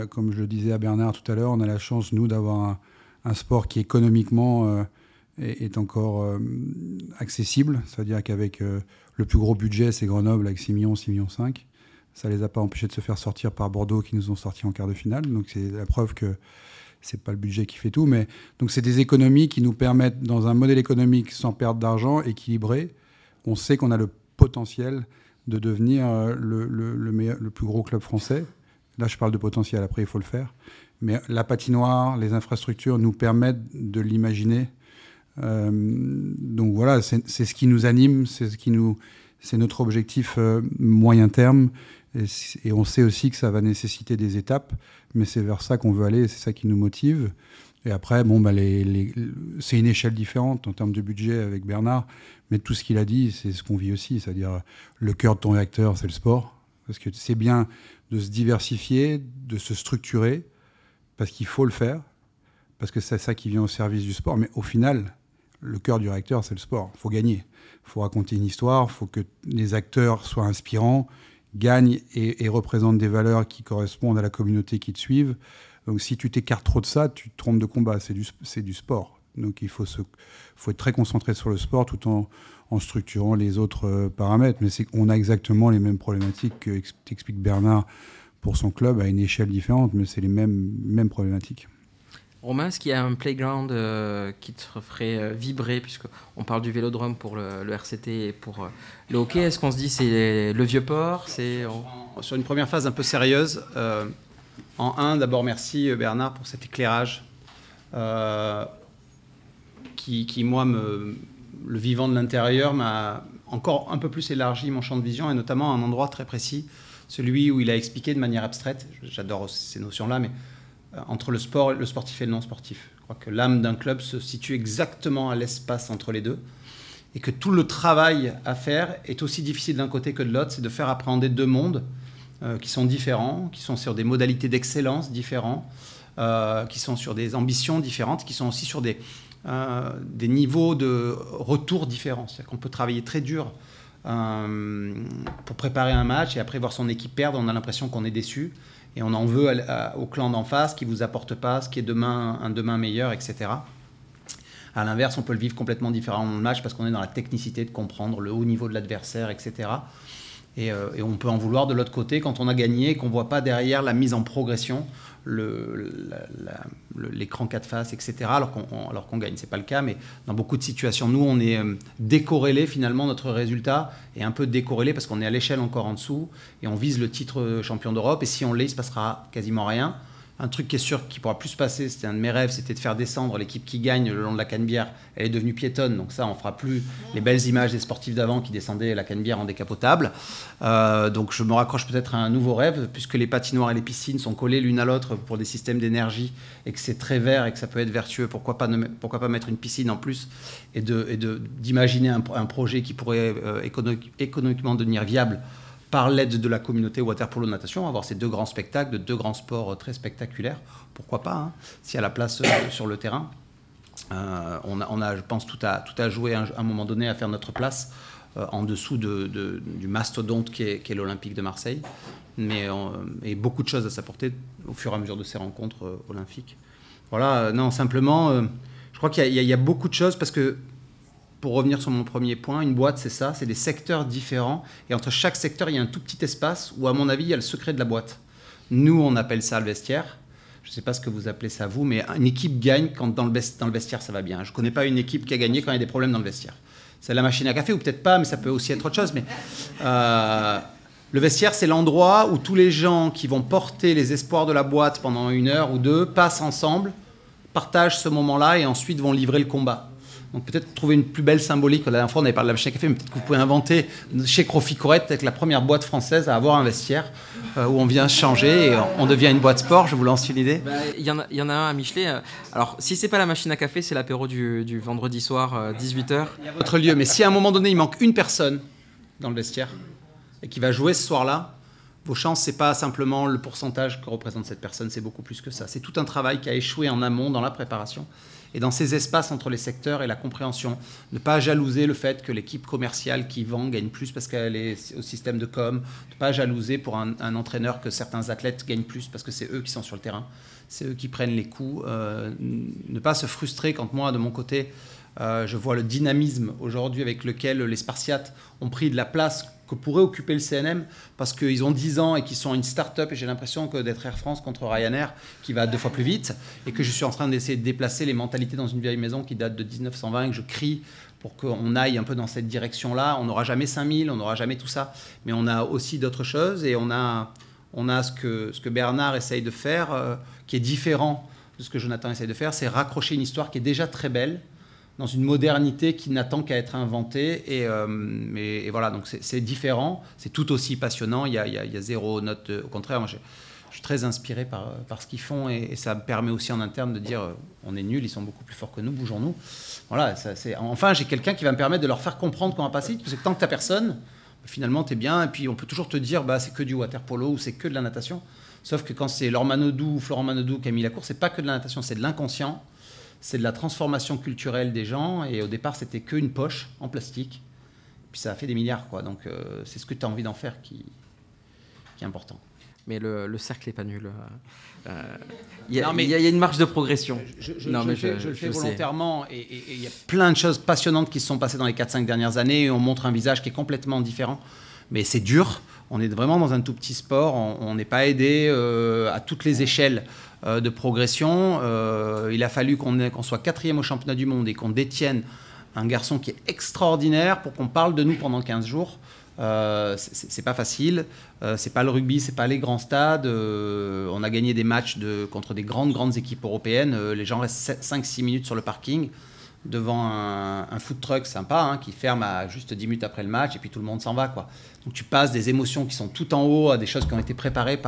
[SPEAKER 4] Comme je le disais à Bernard tout à l'heure, on a la chance, nous, d'avoir un sport qui économiquement est encore accessible. C'est-à-dire qu'avec le plus gros budget, c'est Grenoble avec 6 millions, 6,5 millions. Ça ne les a pas empêchés de se faire sortir par Bordeaux qui nous ont sortis en quart de finale. Donc c'est la preuve que c'est pas le budget qui fait tout. Mais donc c'est des économies qui nous permettent, dans un modèle économique sans perte d'argent, équilibré, on sait qu'on a le potentiel de devenir le plus gros club français. Là, je parle de potentiel, après, il faut le faire. Mais la patinoire, les infrastructures nous permettent de l'imaginer. Donc voilà, c'est ce qui nous anime, c'est notre objectif moyen terme. Et on sait aussi que ça va nécessiter des étapes, mais c'est vers ça qu'on veut aller, et c'est ça qui nous motive. Et après, bon, c'est une échelle différente en termes de budget avec Bernard, mais tout ce qu'il a dit, c'est ce qu'on vit aussi, c'est-à-dire le cœur de ton réacteur, c'est le sport. Parce que c'est bien de se diversifier, de se structurer, parce qu'il faut le faire, parce que c'est ça qui vient au service du sport. Mais au final, le cœur du réacteur, c'est le sport. Il faut gagner. Il faut raconter une histoire, il faut que les acteurs soient inspirants, gagnent et représentent des valeurs qui correspondent à la communauté qui te suivent. Donc si tu t'écartes trop de ça, tu te trompes de combat. C'est du sport. Donc il faut être très concentré sur le sport tout en structurant les autres paramètres. Mais on a exactement les mêmes problématiques qu'explique Bernard pour son club, à une échelle différente, mais c'est les mêmes problématiques.
[SPEAKER 1] Romain, est-ce qu'il y a un playground qui te ferait vibrer, puisqu'on parle du vélodrome pour le RCT et pour le hockey? Est-ce qu'on se dit c'est le Vieux-Port?
[SPEAKER 3] Sur une première phase un peu sérieuse, d'abord merci Bernard pour cet éclairage qui moi, le vivant de l'intérieur, m'a encore un peu plus élargi mon champ de vision, et notamment à un endroit très précis, celui où il a expliqué de manière abstraite, j'adore ces notions-là, mais entre le sport, le sportif et le non-sportif. Je crois que l'âme d'un club se situe exactement à l'espace entre les deux, et que tout le travail à faire est aussi difficile d'un côté que de l'autre, c'est de faire appréhender deux mondes qui sont différents, qui sont sur des modalités d'excellence différentes, qui sont sur des ambitions différentes, qui sont aussi sur des niveaux de retour différents. C'est-à-dire qu'on peut travailler très dur pour préparer un match et après voir son équipe perdre, on a l'impression qu'on est déçu et on en veut au clan d'en face qui ne vous apporte pas ce qui est un demain meilleur, etc. À l'inverse, on peut le vivre complètement différemment dans le match parce qu'on est dans la technicité de comprendre le haut niveau de l'adversaire, etc. Et on peut en vouloir de l'autre côté quand on a gagné et qu'on ne voit pas derrière la mise en progression, l'écran 4 faces, etc. alors qu'on gagne. Ce n'est pas le cas, mais dans beaucoup de situations, nous, on est décorrélé finalement, notre résultat est un peu décorrélé parce qu'on est à l'échelle encore en dessous et on vise le titre champion d'Europe. Et si on l'est, il ne se passera quasiment rien. Un truc qui est sûr qui pourra plus se passer, c'était un de mes rêves, c'était de faire descendre l'équipe qui gagne le long de la Canebière. Elle est devenue piétonne, donc ça, on fera plus les belles images des sportifs d'avant qui descendaient la Canebière en décapotable. Donc je me raccroche peut-être à un nouveau rêve, puisque les patinoires et les piscines sont collées l'une à l'autre pour des systèmes d'énergie et que c'est très vert et que ça peut être vertueux. Pourquoi pas mettre une piscine en plus et d'imaginer un projet qui pourrait économiquement devenir viable par l'aide de la communauté water-polo natation, avoir ces deux grands spectacles, de deux grands sports très spectaculaires. Pourquoi pas, hein, s'il y a la place sur le terrain. On a, je pense, tout à jouer à un moment donné à faire notre place en dessous du mastodonte qui est l'Olympique de Marseille. Et beaucoup de choses à s'apporter au fur et à mesure de ces rencontres olympiques. Voilà, non, simplement, je crois qu'il y a beaucoup de choses parce que, pour revenir sur mon premier point, une boîte, c'est ça, c'est des secteurs différents. Et entre chaque secteur, il y a un tout petit espace où, à mon avis, il y a le secret de la boîte. Nous, on appelle ça le vestiaire. Je ne sais pas ce que vous appelez ça, vous, mais une équipe gagne quand dans le vestiaire, ça va bien. Je ne connais pas une équipe qui a gagné quand il y a des problèmes dans le vestiaire. C'est la machine à café, ou peut-être pas, mais ça peut aussi être autre chose. Mais le vestiaire, c'est l'endroit où tous les gens qui vont porter les espoirs de la boîte pendant 1 heure ou 2 passent ensemble, partagent ce moment-là et ensuite vont livrer le combat. Donc peut-être trouver une plus belle symbolique. La dernière fois, on avait parlé de la machine à café, mais peut-être que vous pouvez inventer chez Crofi-Corette, peut-être la première boîte française à avoir un vestiaire où on vient changer et on devient une boîte sport. Je vous lance une idée.
[SPEAKER 1] Il y en a un à Michelet. Alors, si c'est pas la machine à café, c'est l'apéro du vendredi soir, 18h.
[SPEAKER 3] Il y a votre lieu. Mais si à un moment donné, il manque une personne dans le vestiaire et qui va jouer ce soir-là, vos chances, c'est pas simplement le pourcentage que représente cette personne, c'est beaucoup plus que ça. C'est tout un travail qui a échoué en amont dans la préparation Et dans ces espaces entre les secteurs et la compréhension, ne pas jalouser le fait que l'équipe commerciale qui vend gagne plus parce qu'elle est au système de com, ne pas jalouser pour un entraîneur que certains athlètes gagnent plus parce que c'est eux qui sont sur le terrain, c'est eux qui prennent les coups. Ne pas se frustrer quand moi, de mon côté, je vois le dynamisme aujourd'hui avec lequel les Spartiates ont pris de la place que pourrait occuper le CNM parce qu'ils ont 10 ans et qu'ils sont une start-up et j'ai l'impression que d'être Air France contre Ryanair qui va 2 fois plus vite et que je suis en train d'essayer de déplacer les mentalités dans une vieille maison qui date de 1920 et que je crie pour qu'on aille un peu dans cette direction-là. On n'aura jamais 5000, on n'aura jamais tout ça, mais on a aussi d'autres choses et on a ce que Bernard essaye de faire qui est différent de ce que Jonathan essaye de faire, c'est raccrocher une histoire qui est déjà très belle dans une modernité qui n'attend qu'à être inventée. Et voilà, donc c'est différent, c'est tout aussi passionnant. Il y a zéro note. Au contraire, moi, je suis très inspiré par ce qu'ils font et ça me permet aussi en interne de dire on est nuls, ils sont beaucoup plus forts que nous, bougeons-nous. Voilà, enfin, j'ai quelqu'un qui va me permettre de leur faire comprendre comment passer vite, parce que tant que tu n'as personne, finalement, tu es bien. Et puis, on peut toujours te dire c'est que du water polo ou c'est que de la natation. Sauf que quand c'est Laure Manodou ou Florent Manodou qui a mis la course, c'est pas que de la natation, c'est de l'inconscient. C'est de la transformation culturelle des gens. Et au départ, c'était qu'une poche en plastique. Puis ça a fait des milliards, quoi. Donc, c'est ce que tu as envie d'en faire qui est important.
[SPEAKER 1] Mais le cercle n'est pas nul. Il y a une marge de progression.
[SPEAKER 3] Je le fais volontairement. Et il y a plein de choses passionnantes qui se sont passées dans les 4-5 dernières années. Et on montre un visage qui est complètement différent. Mais c'est dur. On est vraiment dans un tout petit sport. On n'est pas aidé à toutes les échelles de progression. Il a fallu qu'on soit 4e au championnat du monde et qu'on détienne un garçon qui est extraordinaire pour qu'on parle de nous pendant 15 jours. C'est pas facile. C'est pas le rugby, c'est pas les grands stades. On a gagné des matchs contre des grandes équipes européennes. Les gens restent 5-6 minutes sur le parking devant un food truck sympa qui ferme à juste 10 minutes après le match et puis tout le monde s'en va, quoi. Donc tu passes des émotions qui sont tout en haut à des choses qui ont été préparées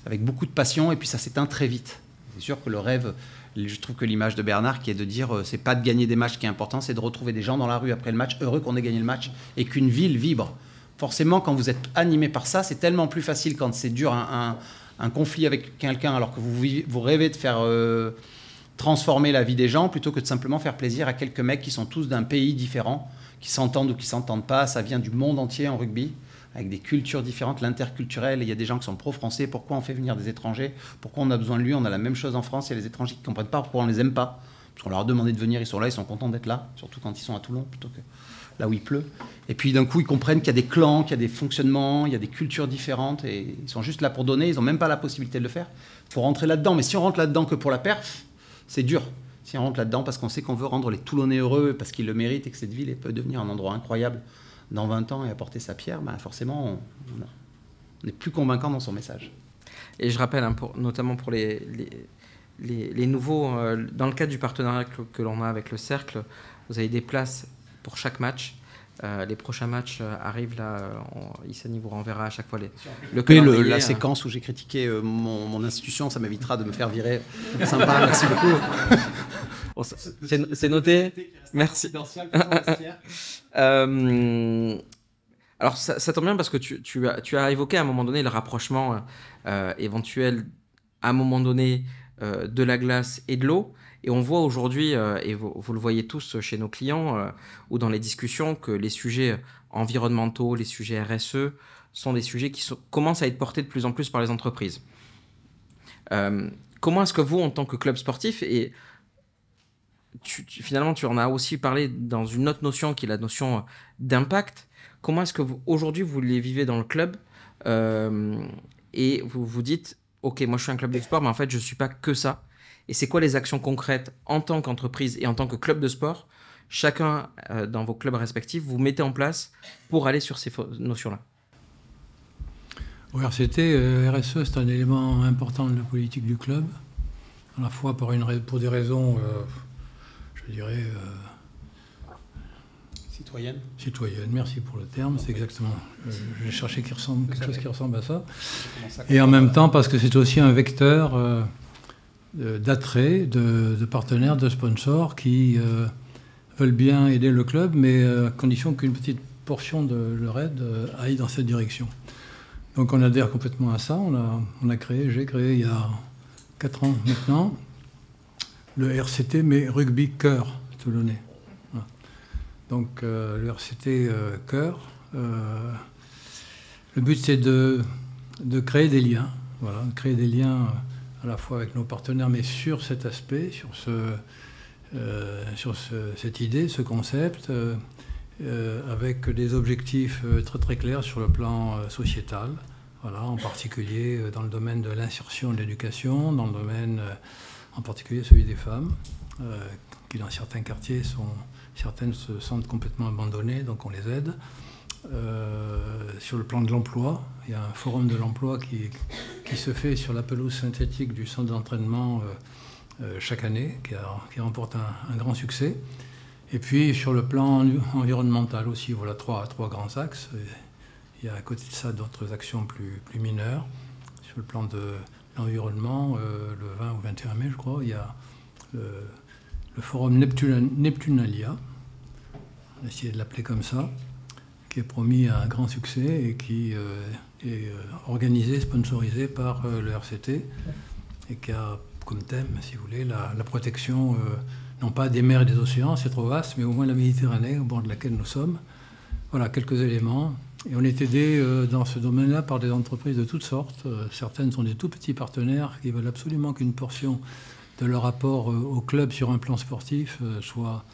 [SPEAKER 3] avec beaucoup de passion et puis ça s'éteint très vite. C'est sûr que le rêve, je trouve que l'image de Bernard qui est de dire c'est pas de gagner des matchs qui est important, c'est de retrouver des gens dans la rue après le match heureux qu'on ait gagné le match et qu'une ville vibre. Forcément, quand vous êtes animé par ça, c'est tellement plus facile quand c'est dur un conflit avec quelqu'un alors que vous rêvez de faire transformer la vie des gens plutôt que de simplement faire plaisir à quelques mecs qui sont tous d'un pays différent, qui s'entendent ou qui s'entendent pas. Ça vient du monde entier en rugby, avec des cultures différentes, l'interculturel. Il y a des gens qui sont pro-français. Pourquoi on fait venir des étrangers? Pourquoi on a besoin de lui? On a la même chose en France. Il y a les étrangers qui ne comprennent pas pourquoi on les aime pas. Parce qu'on leur a demandé de venir, ils sont là, ils sont contents d'être là, surtout quand ils sont à Toulon plutôt que là où il pleut. Et puis d'un coup, ils comprennent qu'il y a des clans, qu'il y a des fonctionnements, il y a des cultures différentes et ils sont juste là pour donner. Ils n'ont même pas la possibilité de le faire. Il faut rentrer là-dedans. Mais si on rentre là-dedans que pour la perf, c'est dur. Si on rentre là-dedans parce qu'on sait qu'on veut rendre les Toulonnais heureux, parce qu'ils le méritent et que cette ville peut devenir un endroit incroyable dans 20 ans et apporter sa pierre, forcément, on est plus convaincant dans son message.
[SPEAKER 1] Et je rappelle, notamment pour les nouveaux, dans le cadre du partenariat que l'on a avec le Cercle, vous avez des places pour chaque match. Les prochains matchs arrivent là. Issani vous renverra à chaque fois le calendrier.
[SPEAKER 3] La séquence où j'ai critiqué mon institution, ça m'évitera de me faire virer. Sympa, merci beaucoup.
[SPEAKER 1] Bon, c'est noté. Merci. Alors ça tombe bien parce que tu as évoqué à un moment donné le rapprochement éventuel à un moment donné de la glace et de l'eau. Et on voit aujourd'hui, et vous le voyez tous chez nos clients ou dans les discussions, que les sujets environnementaux, les sujets RSE sont des sujets qui commencent à être portés de plus en plus par les entreprises. Comment est-ce que vous, en tant que club sportif, et finalement tu en as aussi parlé dans une autre notion qui est la notion d'impact, comment est-ce que aujourd'hui vous les vivez dans le club et vous vous dites, ok, moi je suis un club d'export, mais en fait je ne suis pas que ça. Et c'est quoi les actions concrètes en tant qu'entreprise et en tant que club de sport, chacun dans vos clubs respectifs, vous mettez en place pour aller sur ces notions-là?
[SPEAKER 2] Au RCT, RSE, c'est un élément important de la politique du club, à la fois pour des raisons, je dirais... Citoyenne, merci pour le terme, c'est exactement. J'ai cherché quelque chose qui ressemble à ça. Et en même temps, parce que c'est aussi un vecteur d'attrait, de partenaires, de sponsors qui veulent bien aider le club, mais à condition qu'une petite portion de leur aide aille dans cette direction. Donc on adhère complètement à ça. J'ai créé il y a 4 ans maintenant le RCT, mais rugby cœur toulonnais. Voilà. Donc le RCT cœur, le but c'est de créer des liens, voilà, de créer des liens à la fois avec nos partenaires, mais sur cet aspect, sur cette idée, ce concept, avec des objectifs très très clairs sur le plan sociétal, voilà, en particulier dans le domaine de l'insertion de l'éducation, dans le domaine en particulier celui des femmes, qui dans certains quartiers, certaines se sentent complètement abandonnées, donc on les aide. Sur le plan de l'emploi, il y a un forum de l'emploi qui se fait sur la pelouse synthétique du centre d'entraînement chaque année, qui remporte un grand succès. Et puis sur le plan environnemental aussi, voilà trois grands axes. Il y a à côté de ça d'autres actions plus mineures. Sur le plan de l'environnement, le 20 ou 21 mai, je crois, il y a le forum Neptunalia, on a essayé de l'appeler comme ça, qui est promis à un grand succès et qui est organisé, sponsorisé par le RCT et qui a comme thème, si vous voulez, la protection, non pas des mers et des océans, c'est trop vaste, mais au moins la Méditerranée, au bord de laquelle nous sommes. Voilà, quelques éléments. Et on est aidé dans ce domaine-là par des entreprises de toutes sortes. Certaines sont des tout petits partenaires qui veulent absolument qu'une portion de leur apport au club sur un plan sportif soit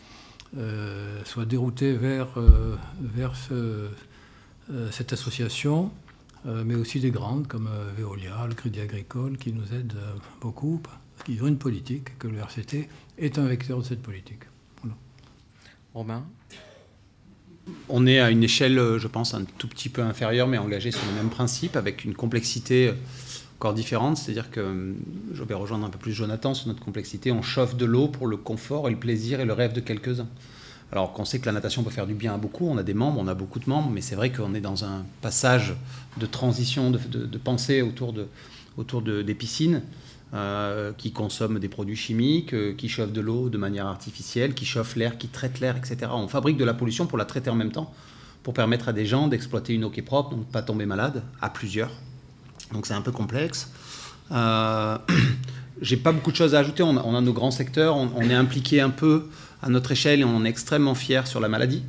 [SPEAKER 2] déroutée vers cette association, mais aussi des grandes comme Veolia, le Crédit Agricole, qui nous aident beaucoup. Ils ont une politique, que le RCT est un vecteur de cette politique. Voilà.
[SPEAKER 1] Romain ?
[SPEAKER 3] On est à une échelle, je pense, un tout petit peu inférieure, mais engagée sur le même principe, avec une complexité encore différente. C'est-à-dire que je vais rejoindre un peu plus Jonathan sur notre complexité. On chauffe de l'eau pour le confort et le plaisir et le rêve de quelques-uns. Alors qu'on sait que la natation peut faire du bien à beaucoup, on a des membres, on a beaucoup de membres, mais c'est vrai qu'on est dans un passage de transition, de pensée autour des piscines, qui consomment des produits chimiques, qui chauffent de l'eau de manière artificielle, qui chauffent l'air, qui traitent l'air, etc. On fabrique de la pollution pour la traiter en même temps, pour permettre à des gens d'exploiter une eau qui est propre, donc pas tomber malade, à plusieurs. Donc c'est un peu complexe. J'ai pas beaucoup de choses à ajouter. On a nos grands secteurs, on est impliqué un peu à notre échelle et on est extrêmement fiers sur la maladie.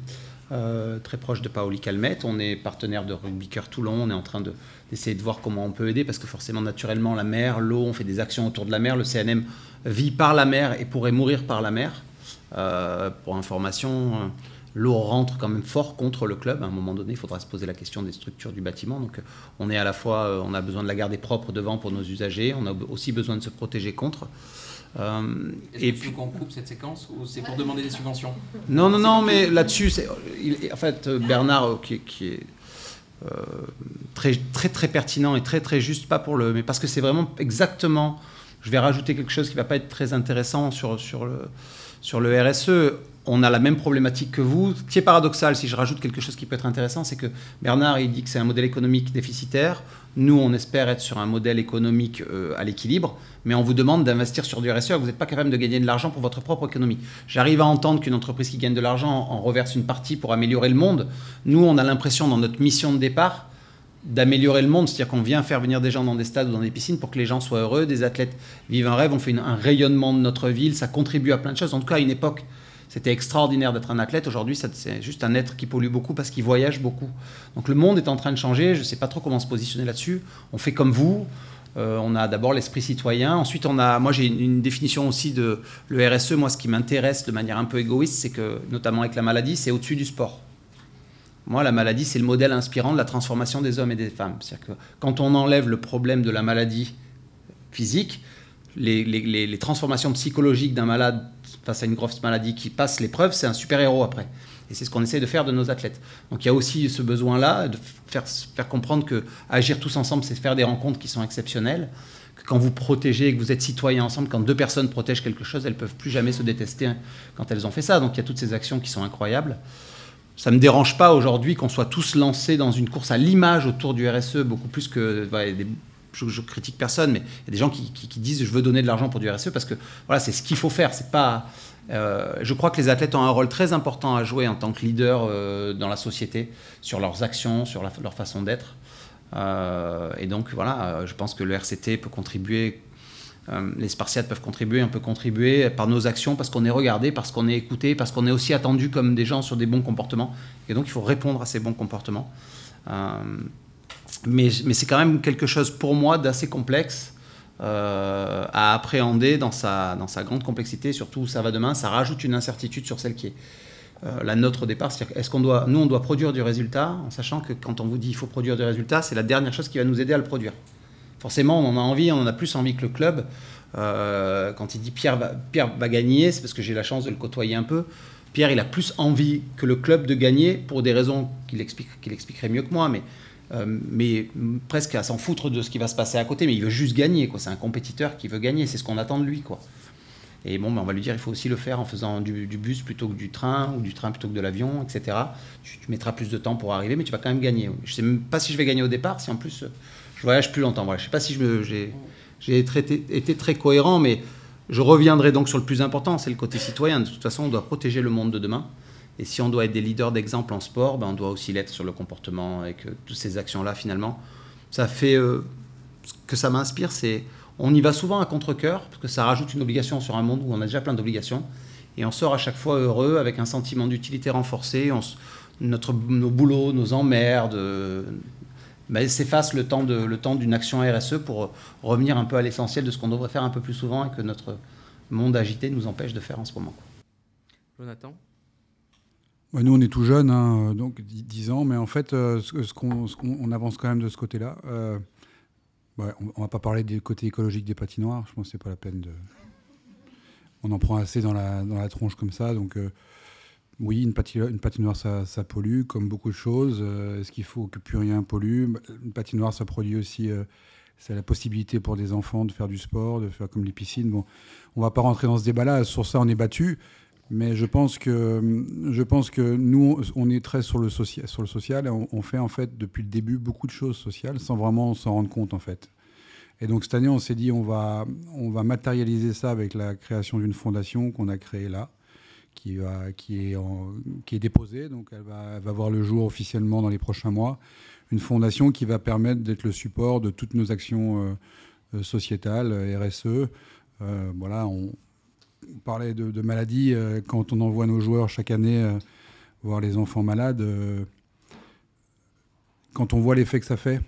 [SPEAKER 3] Très proche de Paoli Calmette. On est partenaire de Rugby Cœur Toulon. On est en train d'essayer de voir comment on peut aider parce que forcément, naturellement, la mer, l'eau, on fait des actions autour de la mer. Le CNM vit par la mer et pourrait mourir par la mer. Pour information, l'eau rentre quand même fort contre le club. À un moment donné, il faudra se poser la question des structures du bâtiment. Donc, on est à la fois, on a besoin de la garder propre devant pour nos usagers. On a aussi besoin de se protéger contre.
[SPEAKER 1] Est-ce que tu veux qu'on coupe cette séquence ou c'est pour demander des subventions ?
[SPEAKER 3] Non, mais là-dessus, en fait, Bernard, qui est très, très, très pertinent et très, très juste, pas pour mais parce que c'est vraiment exactement. Je vais rajouter quelque chose qui ne va pas être très intéressant sur le RSE. On a la même problématique que vous. Ce qui est paradoxal, si je rajoute quelque chose qui peut être intéressant, c'est que Bernard, il dit que c'est un modèle économique déficitaire. Nous, on espère être sur un modèle économique à l'équilibre, mais on vous demande d'investir sur du RSE. Vous n'êtes pas capable de gagner de l'argent pour votre propre économie. J'arrive à entendre qu'une entreprise qui gagne de l'argent en reverse une partie pour améliorer le monde. Nous, on a l'impression, dans notre mission de départ, d'améliorer le monde. C'est-à-dire qu'on vient faire venir des gens dans des stades ou dans des piscines pour que les gens soient heureux, des athlètes vivent un rêve, on fait un rayonnement de notre ville, ça contribue à plein de choses. En tout cas, à une époque, c'était extraordinaire d'être un athlète. Aujourd'hui, c'est juste un être qui pollue beaucoup parce qu'il voyage beaucoup. Donc le monde est en train de changer. Je ne sais pas trop comment se positionner là-dessus. On fait comme vous. On a d'abord l'esprit citoyen. Ensuite, moi, j'ai une définition aussi de le RSE. Moi, ce qui m'intéresse de manière un peu égoïste, c'est que, notamment avec la maladie, c'est au-dessus du sport. Moi, la maladie, c'est le modèle inspirant de la transformation des hommes et des femmes. C'est-à-dire que quand on enlève le problème de la maladie physique, les transformations psychologiques d'un malade face à une grosse maladie qui passe l'épreuve, c'est un super-héros après. Et c'est ce qu'on essaie de faire de nos athlètes. Donc il y a aussi ce besoin-là de faire comprendre que agir tous ensemble, c'est faire des rencontres qui sont exceptionnelles. Que quand vous protégez et que vous êtes citoyens ensemble, quand deux personnes protègent quelque chose, elles ne peuvent plus jamais se détester quand elles ont fait ça. Donc il y a toutes ces actions qui sont incroyables. Ça ne me dérange pas aujourd'hui qu'on soit tous lancés dans une course à l'image autour du RSE, beaucoup plus que... Je critique personne, mais il y a des gens qui disent « je veux donner de l'argent pour du RSE » parce que voilà, c'est ce qu'il faut faire. C'est pas, je crois que les athlètes ont un rôle très important à jouer en tant que leader dans la société, sur leurs actions, sur leur façon d'être. Et donc voilà, je pense que le RCT peut contribuer Les Spartiates peuvent contribuer, on peut contribuer par nos actions, parce qu'on est regardé, parce qu'on est écouté, parce qu'on est aussi attendu comme des gens sur des bons comportements. Et donc, il faut répondre à ces bons comportements. Mais c'est quand même quelque chose, pour moi, d'assez complexe à appréhender dans sa grande complexité, surtout où ça va demain. Ça rajoute une incertitude sur celle qui est la nôtre au départ. C'est-à-dire, nous, on doit produire du résultat, en sachant que quand on vous dit qu'il faut produire du résultat, c'est la dernière chose qui va nous aider à le produire. Forcément, on en a envie, on en a plus envie que le club. Quand il dit Pierre va gagner, c'est parce que j'ai la chance de le côtoyer un peu. Pierre, il a plus envie que le club de gagner pour des raisons qu'il expliquerait mieux que moi, mais presque à s'en foutre de ce qui va se passer à côté. Mais il veut juste gagner, quoi. C'est un compétiteur qui veut gagner, c'est ce qu'on attend de lui, quoi. Et bon, on va lui dire, il faut aussi le faire en faisant du bus plutôt que du train, ou du train plutôt que de l'avion, etc. Tu mettras plus de temps pour arriver, mais tu vas quand même gagner. Je ne sais même pas si je vais gagner au départ, si en plus je voyage plus longtemps. Voilà. Je ne sais pas si j'ai été très cohérent, mais je reviendrai donc sur le plus important, c'est le côté citoyen. De toute façon, on doit protéger le monde de demain. Et si on doit être des leaders d'exemple en sport, on doit aussi l'être sur le comportement, et que toutes ces actions-là, finalement, ça fait... ce que ça m'inspire, c'est... On y va souvent à contre-cœur, parce que ça rajoute une obligation sur un monde où on a déjà plein d'obligations. Et on sort à chaque fois heureux, avec un sentiment d'utilité renforcé. Nos boulots, nos emmerdes, s'effacent le temps d'une action RSE pour revenir un peu à l'essentiel de ce qu'on devrait faire un peu plus souvent et que notre monde agité nous empêche de faire en ce moment.
[SPEAKER 1] Jonathan ?
[SPEAKER 4] Nous, on est tout jeunes, hein, donc 10 ans, mais en fait, on avance quand même de ce côté-là. On ne va pas parler du côté écologique des patinoires, je pense que ce n'est pas la peine de... On en prend assez dans la tronche comme ça, donc oui, une patinoire, ça pollue, comme beaucoup de choses. Est-ce qu'il faut que plus rien pollue ? Une patinoire, ça produit aussi... c'est la possibilité pour des enfants de faire du sport, de faire comme les piscines. Bon, on ne va pas rentrer dans ce débat-là, sur ça on est battu. Mais je pense que nous, on est très sur le social et on fait en fait depuis le début beaucoup de choses sociales sans vraiment s'en rendre compte en fait. Et donc cette année, on s'est dit on va matérialiser ça avec la création d'une fondation qu'on a créée là, qui est déposée, donc elle va voir le jour officiellement dans les prochains mois. Une fondation qui va permettre d'être le support de toutes nos actions sociétales, RSE. Voilà, on parlait de maladies, quand on envoie nos joueurs chaque année voir les enfants malades, quand on voit l'effet que ça fait,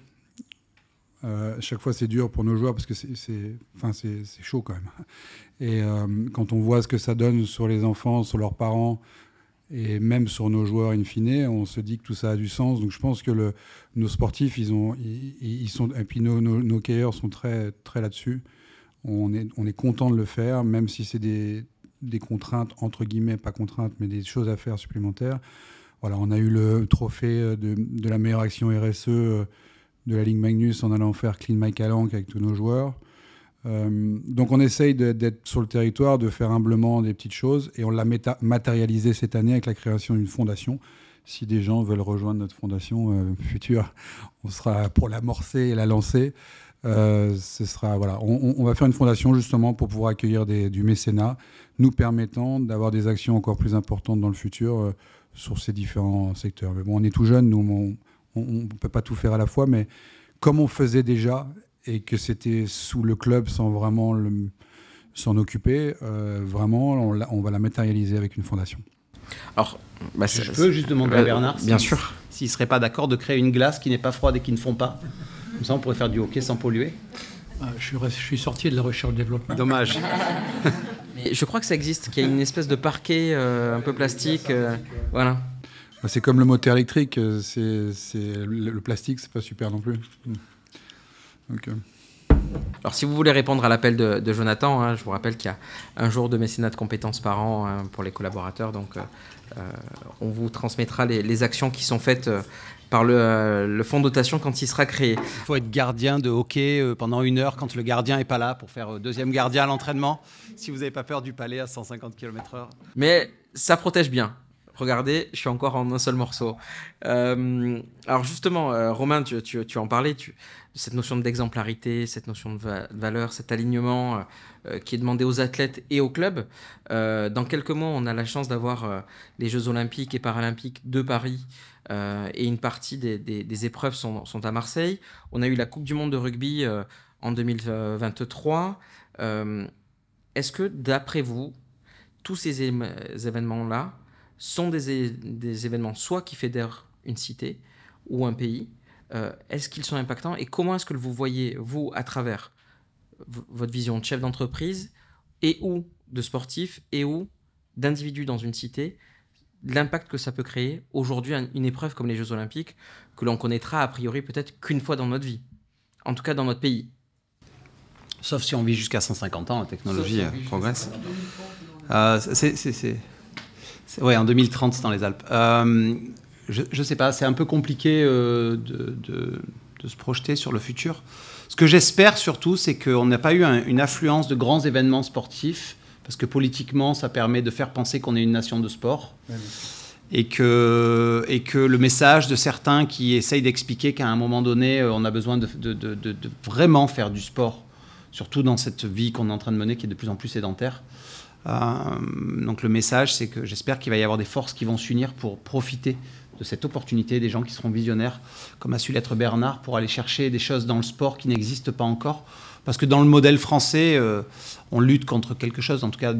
[SPEAKER 4] chaque fois c'est dur pour nos joueurs parce que c'est chaud quand même. Et quand on voit ce que ça donne sur les enfants, sur leurs parents et même sur nos joueurs in fine, on se dit que tout ça a du sens. Donc je pense que nos sportifs, ils sont, et puis nos cailleurs sont très, très là-dessus. On est content de le faire, même si c'est des contraintes, entre guillemets, pas contraintes, mais des choses à faire supplémentaires. Voilà, on a eu le trophée de la meilleure action RSE de la Ligue Magnus en allant faire Clean My Calanque avec tous nos joueurs. Donc on essaye d'être sur le territoire, de faire humblement des petites choses, et on l'a matérialisé cette année avec la création d'une fondation. Si des gens veulent rejoindre notre fondation future, on sera pour l'amorcer et la lancer. Voilà, on va faire une fondation justement pour pouvoir accueillir du mécénat, nous permettant d'avoir des actions encore plus importantes dans le futur sur ces différents secteurs. Mais bon, on est tout jeunes, nous, on ne peut pas tout faire à la fois, mais comme on faisait déjà et que c'était sous le club sans vraiment s'en occuper, vraiment, on va la matérialiser avec une fondation.
[SPEAKER 1] Alors,
[SPEAKER 3] je peux juste demander à Bernard
[SPEAKER 1] bien sûr,
[SPEAKER 3] s'il ne serait pas d'accord de créer une glace qui n'est pas froide et qui ne fond pas. Comme ça, on pourrait faire du hockey sans polluer.
[SPEAKER 2] Je suis sorti de la recherche-développement.
[SPEAKER 3] Dommage.
[SPEAKER 1] Mais je crois que ça existe, qu'il y a une espèce de parquet un peu plastique. Voilà.
[SPEAKER 4] C'est comme le moteur électrique. Le plastique, c'est pas super non plus. Donc,
[SPEAKER 1] Alors, si vous voulez répondre à l'appel de Jonathan, je vous rappelle qu'il y a un jour de mécénat de compétences par an pour les collaborateurs. Donc, on vous transmettra les actions qui sont faites par le fonds de dotation quand il sera créé.
[SPEAKER 3] Il faut être gardien de hockey pendant 1 heure quand le gardien n'est pas là pour faire deuxième gardien à l'entraînement, si vous n'avez pas peur du palais à 150 km/h.
[SPEAKER 1] Mais ça protège bien. Regardez, je suis encore en un seul morceau. Alors justement, Romain, tu en parlais, cette notion d'exemplarité, cette notion de valeur, cet alignement qui est demandé aux athlètes et aux clubs. Dans quelques mois, on a la chance d'avoir les Jeux Olympiques et Paralympiques de Paris et une partie des épreuves sont à Marseille. On a eu la Coupe du Monde de rugby en 2023. Est-ce que, d'après vous, tous ces événements-là sont des événements soit qui fédèrent une cité ou un pays? Est-ce qu'ils sont impactants? Et comment est-ce que vous voyez, vous, à travers votre vision de chef d'entreprise et ou de sportif et ou d'individu dans une cité, l'impact que ça peut créer aujourd'hui une épreuve comme les Jeux Olympiques que l'on connaîtra a priori peut-être qu'une fois dans notre vie, en tout cas dans notre pays?
[SPEAKER 3] Sauf si on vit jusqu'à 150 ans, la technologie progresse. Ouais, en 2030, c'est dans les Alpes. Je ne sais pas, c'est un peu compliqué de se projeter sur le futur. Ce que j'espère surtout, c'est qu'on n'a pas eu une affluence de grands événements sportifs, parce que politiquement, ça permet de faire penser qu'on est une nation de sport. Ouais, et que le message de certains qui essayent d'expliquer qu'à un moment donné, on a besoin de vraiment faire du sport, surtout dans cette vie qu'on est en train de mener qui est de plus en plus sédentaire. Donc le message, c'est que j'espère qu'il va y avoir des forces qui vont s'unir pour profiter de cette opportunité, des gens qui seront visionnaires, comme a su l'être Bernard, pour aller chercher des choses dans le sport qui n'existent pas encore. Parce que dans le modèle français, on lutte contre quelque chose, en tout cas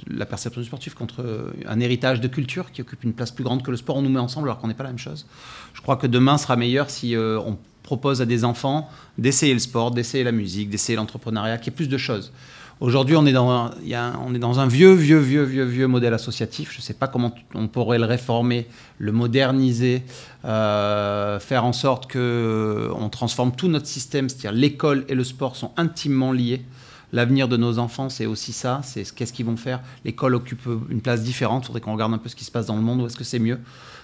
[SPEAKER 3] la perception du sportif, contre un héritage de culture qui occupe une place plus grande que le sport. On nous met ensemble alors qu'on n'est pas la même chose. Je crois que demain sera meilleur si on propose à des enfants d'essayer le sport, d'essayer la musique, d'essayer l'entrepreneuriat, qu'il y ait plus de choses. Aujourd'hui, on est dans un vieux modèle associatif. Je ne sais pas comment on pourrait le réformer, le moderniser, faire en sorte qu'on transforme tout notre système. C'est-à-dire l'école et le sport sont intimement liés. L'avenir de nos enfants, c'est aussi ça. C'est qu'est-ce qu'ils vont faire. L'école occupe une place différente. Il faudrait qu'on regarde un peu ce qui se passe dans le monde. Où est-ce que c'est mieux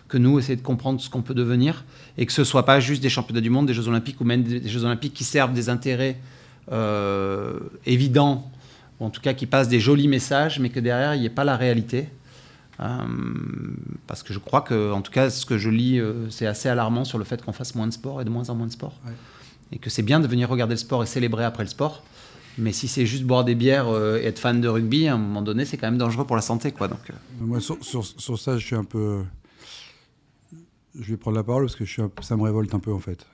[SPEAKER 3] que nous, essayer de comprendre ce qu'on peut devenir et que ce ne soit pas juste des championnats du monde, des Jeux Olympiques ou même des Jeux Olympiques qui servent des intérêts évidents, ou en tout cas qui passent des jolis messages, mais que derrière, il n'y ait pas la réalité. Parce que je crois que, en tout cas, ce que je lis, c'est assez alarmant sur le fait qu'on fasse moins de sport et de moins en moins de sport. Ouais. Et que c'est bien de venir regarder le sport et célébrer après le sport. Mais si c'est juste boire des bières et être fan de rugby, à un moment donné, c'est quand même dangereux pour la santé, quoi. Donc,
[SPEAKER 4] Moi, sur ça, je suis un peu... Je vais prendre la parole parce que ça me révolte un peu, en fait.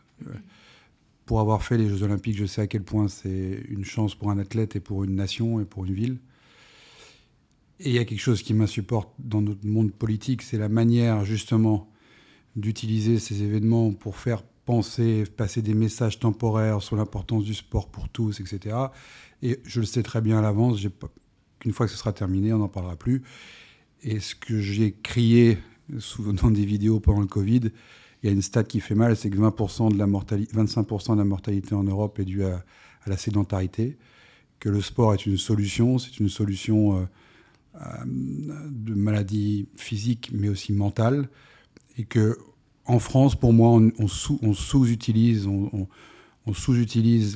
[SPEAKER 4] Pour avoir fait les Jeux Olympiques, je sais à quel point c'est une chance pour un athlète et pour une nation et pour une ville. Et il y a quelque chose qui m'insupporte dans notre monde politique, c'est la manière, justement, d'utiliser ces événements pour faire penser, passer des messages temporaires sur l'importance du sport pour tous, etc. Et je le sais très bien à l'avance, qu'une fois que ce sera terminé, on n'en parlera plus. Et ce que j'ai crié dans des vidéos pendant le Covid, il y a une stat qui fait mal, c'est que 25% de la mortalité en Europe est due à la sédentarité, que le sport est une solution, c'est une solution de maladies physiques, mais aussi mentales, et que en France, pour moi, on sous-utilise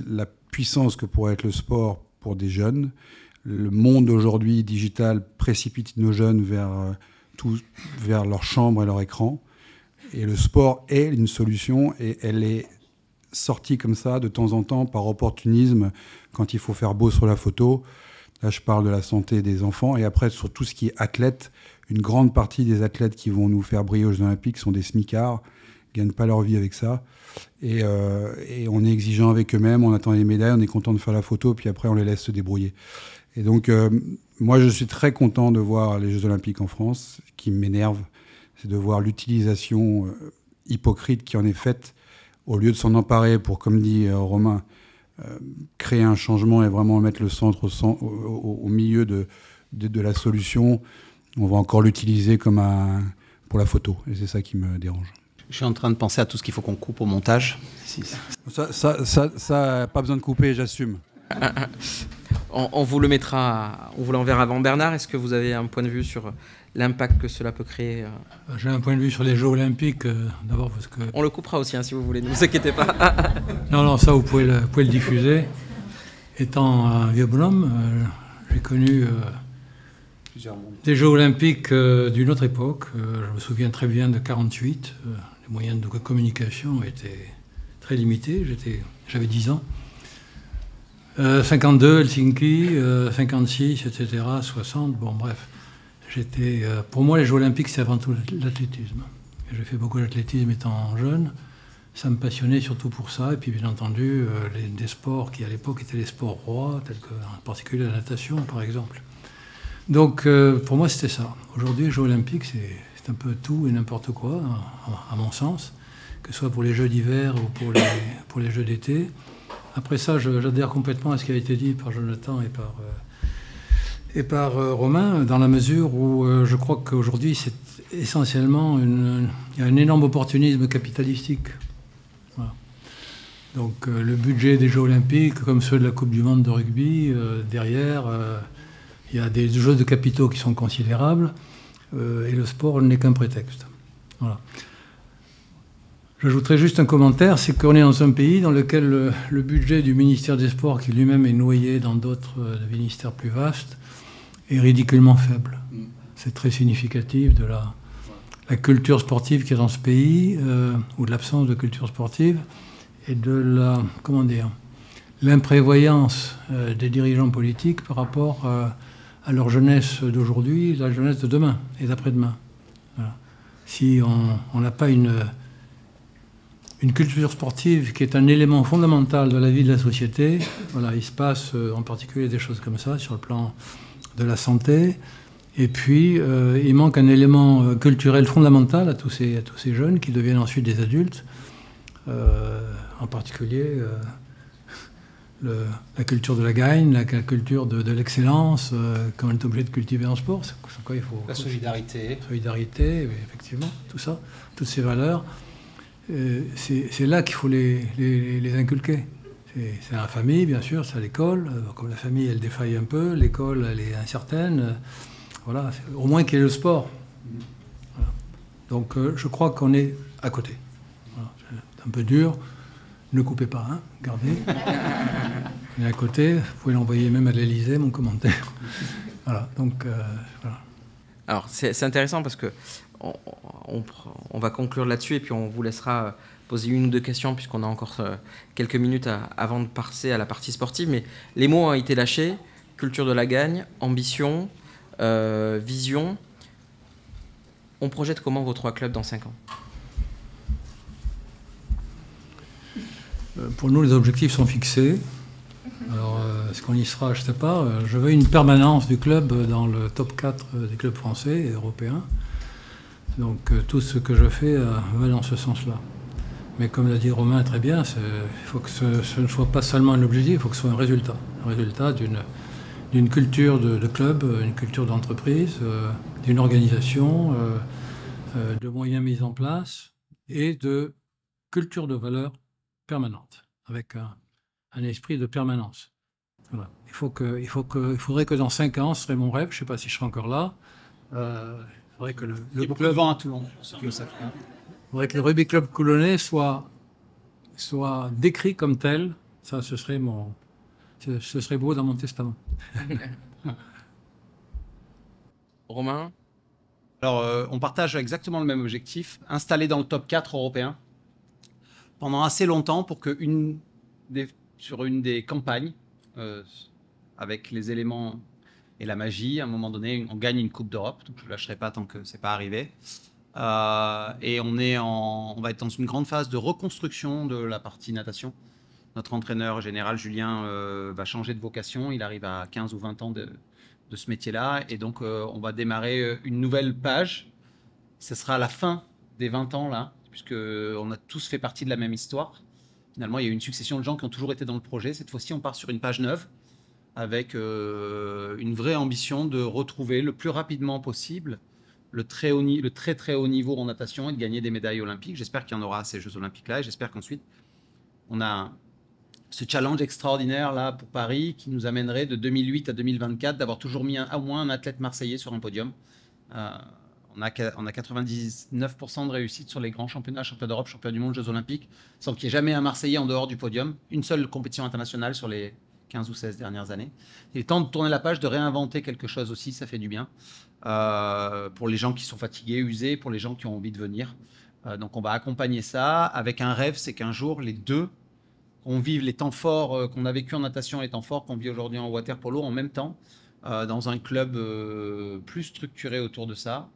[SPEAKER 4] la puissance que pourrait être le sport pour des jeunes. Le monde aujourd'hui digital précipite nos jeunes vers leur chambre et leur écran. Et le sport est une solution et elle est sortie comme ça de temps en temps par opportunisme quand il faut faire beau sur la photo. Là, je parle de la santé des enfants. Et après, sur tout ce qui est athlète, une grande partie des athlètes qui vont nous faire briller aux Jeux Olympiques sont des smicards, ne gagnent pas leur vie avec ça. Et on est exigeant avec eux-mêmes, on attend les médailles, on est content de faire la photo, puis après, on les laisse se débrouiller. Et donc, moi, je suis très content de voir les Jeux Olympiques en France. Ce qui m'énerve, c'est de voir l'utilisation hypocrite qui en est faite, au lieu de s'en emparer pour, comme dit Romain, créer un changement et vraiment mettre le centre au milieu de la solution. On va encore l'utiliser pour la photo. Et c'est ça qui me dérange.
[SPEAKER 3] Je suis en train de penser à tout ce qu'il faut qu'on coupe au montage.
[SPEAKER 4] Ça pas besoin de couper, j'assume.
[SPEAKER 1] On vous le mettra, on vous l'enverra avant. Bernard, est-ce que vous avez un point de vue sur l'impact que cela peut créer?
[SPEAKER 2] J'ai un point de vue sur les Jeux Olympiques, d'abord parce que...
[SPEAKER 1] On le coupera aussi, hein, si vous voulez, ne vous inquiétez pas.
[SPEAKER 2] Non, ça, vous pouvez le diffuser. Étant un vieux bonhomme, j'ai connu des Jeux Olympiques d'une autre époque. Je me souviens très bien de 1948. Les moyens de communication étaient très limités. J'avais 10 ans. 52, Helsinki, 56, etc., 60, bon bref. Pour moi, les Jeux Olympiques, c'est avant tout l'athlétisme. J'ai fait beaucoup d'athlétisme étant jeune. ça me passionnait surtout pour ça. Et puis, bien entendu, des sports qui, à l'époque, étaient les sports rois, tels que, en particulier la natation, par exemple. Donc, pour moi, c'était ça. Aujourd'hui, les Jeux olympiques, c'est un peu tout et n'importe quoi, à mon sens, que ce soit pour les Jeux d'hiver ou pour les Jeux d'été. Après ça, j'adhère complètement à ce qui a été dit par Jonathan et par Romain, dans la mesure où je crois qu'aujourd'hui, c'est essentiellement il y a un énorme opportunisme capitalistique. Voilà. Donc le budget des Jeux olympiques, comme ceux de la Coupe du monde de rugby, derrière, il y a des jeux de capitaux qui sont considérables, et le sport n'est qu'un prétexte. Voilà. J'ajouterais juste un commentaire, c'est qu'on est dans un pays dans lequel le budget du ministère des Sports, qui lui-même est noyé dans d'autres ministères plus vastes, est ridiculement faible. C'est très significatif de la culture sportive qu'il y a dans ce pays, ou de l'absence de culture sportive, et de l'imprévoyance des dirigeants politiques par rapport à leur jeunesse d'aujourd'hui, la jeunesse de demain et d'après-demain. Voilà. Si on n'a pas une culture sportive qui est un élément fondamental de la vie de la société, voilà, il se passe en particulier des choses comme ça sur le plan de la santé. Et puis, il manque un élément culturel fondamental à tous ces jeunes qui deviennent ensuite des adultes, en particulier la culture de la gagne, la culture de l'excellence, qu'on est obligé de cultiver en sport. C'est quoi, il faut,
[SPEAKER 3] la solidarité.
[SPEAKER 2] Solidarité, effectivement, tout ça, toutes ces valeurs. C'est là qu'il faut les inculquer. C'est à la famille, bien sûr, c'est à l'école. Comme la famille, elle défaille un peu, l'école, elle est incertaine. Voilà, au moins qu'il y ait le sport. Voilà. Donc, je crois qu'on est à côté. Voilà. C'est un peu dur. Ne coupez pas, hein, gardez. On est à côté. Vous pouvez l'envoyer même à l'Élysée, mon commentaire. Voilà, donc, voilà.
[SPEAKER 1] Alors, c'est intéressant parce que on va conclure là-dessus et puis on vous laissera poser une ou deux questions puisqu'on a encore quelques minutes avant de passer à la partie sportive. Mais les mots ont été lâchés. Culture de la gagne, ambition, vision. On projette comment vos trois clubs dans 5 ans?
[SPEAKER 2] Pour nous, les objectifs sont fixés. Alors, est-ce qu'on y sera? Je ne sais pas. Je veux une permanence du club dans le top 4 des clubs français et européens. Donc, tout ce que je fais va dans ce sens-là. Mais comme l'a dit Romain très bien, il faut que ce ne soit pas seulement un objectif, il faut que ce soit un résultat. Un résultat d'une culture de club, une culture d'entreprise, d'une organisation, de moyens mis en place et de culture de valeur permanente, avec un esprit de permanence. Voilà. Il faudrait que dans 5 ans, ce serait mon rêve, je ne sais pas si je serai encore là, il faudrait que le
[SPEAKER 3] club vent à Toulon.
[SPEAKER 2] faudrait que le rugby club coulonnais soit décrit comme tel. Ça, ce serait beau dans mon testament.
[SPEAKER 1] Romain?
[SPEAKER 3] Alors, on partage exactement le même objectif, installé dans le top 4 européen pendant assez longtemps pour que sur une des campagnes, avec les éléments et la magie, à un moment donné, on gagne une Coupe d'Europe. Donc je ne lâcherai pas tant que ce n'est pas arrivé. Et on va être dans une grande phase de reconstruction de la partie natation. Notre entraîneur général, Julien, va changer de vocation. Il arrive à 15 ou 20 ans de ce métier-là. Et donc, on va démarrer une nouvelle page. Ce sera à la fin des 20 ans, là, puisqu'on a tous fait partie de la même histoire. Finalement, il y a eu une succession de gens qui ont toujours été dans le projet. Cette fois-ci, on part sur une page neuve avec une vraie ambition de retrouver le plus rapidement possible le très très haut niveau en natation et de gagner des médailles olympiques. J'espère qu'il y en aura à ces Jeux olympiques-là et j'espère qu'ensuite, on a ce challenge extraordinaire là pour Paris qui nous amènerait de 2008 à 2024 d'avoir toujours mis au moins un athlète marseillais sur un podium. On a 99% de réussite sur les grands championnats d'Europe, championnats du monde, Jeux olympiques, sans qu'il y ait jamais un Marseillais en dehors du podium. Une seule compétition internationale sur les 15 ou 16 dernières années. Il est temps de tourner la page, de réinventer quelque chose aussi, ça fait du bien. Pour les gens qui sont fatigués, usés, pour les gens qui ont envie de venir. Donc on va accompagner ça avec un rêve, c'est qu'un jour, les deux, on vive les temps forts qu'on a vécu en natation, les temps forts qu'on vit aujourd'hui en water polo en même temps, dans un club plus structuré autour de ça.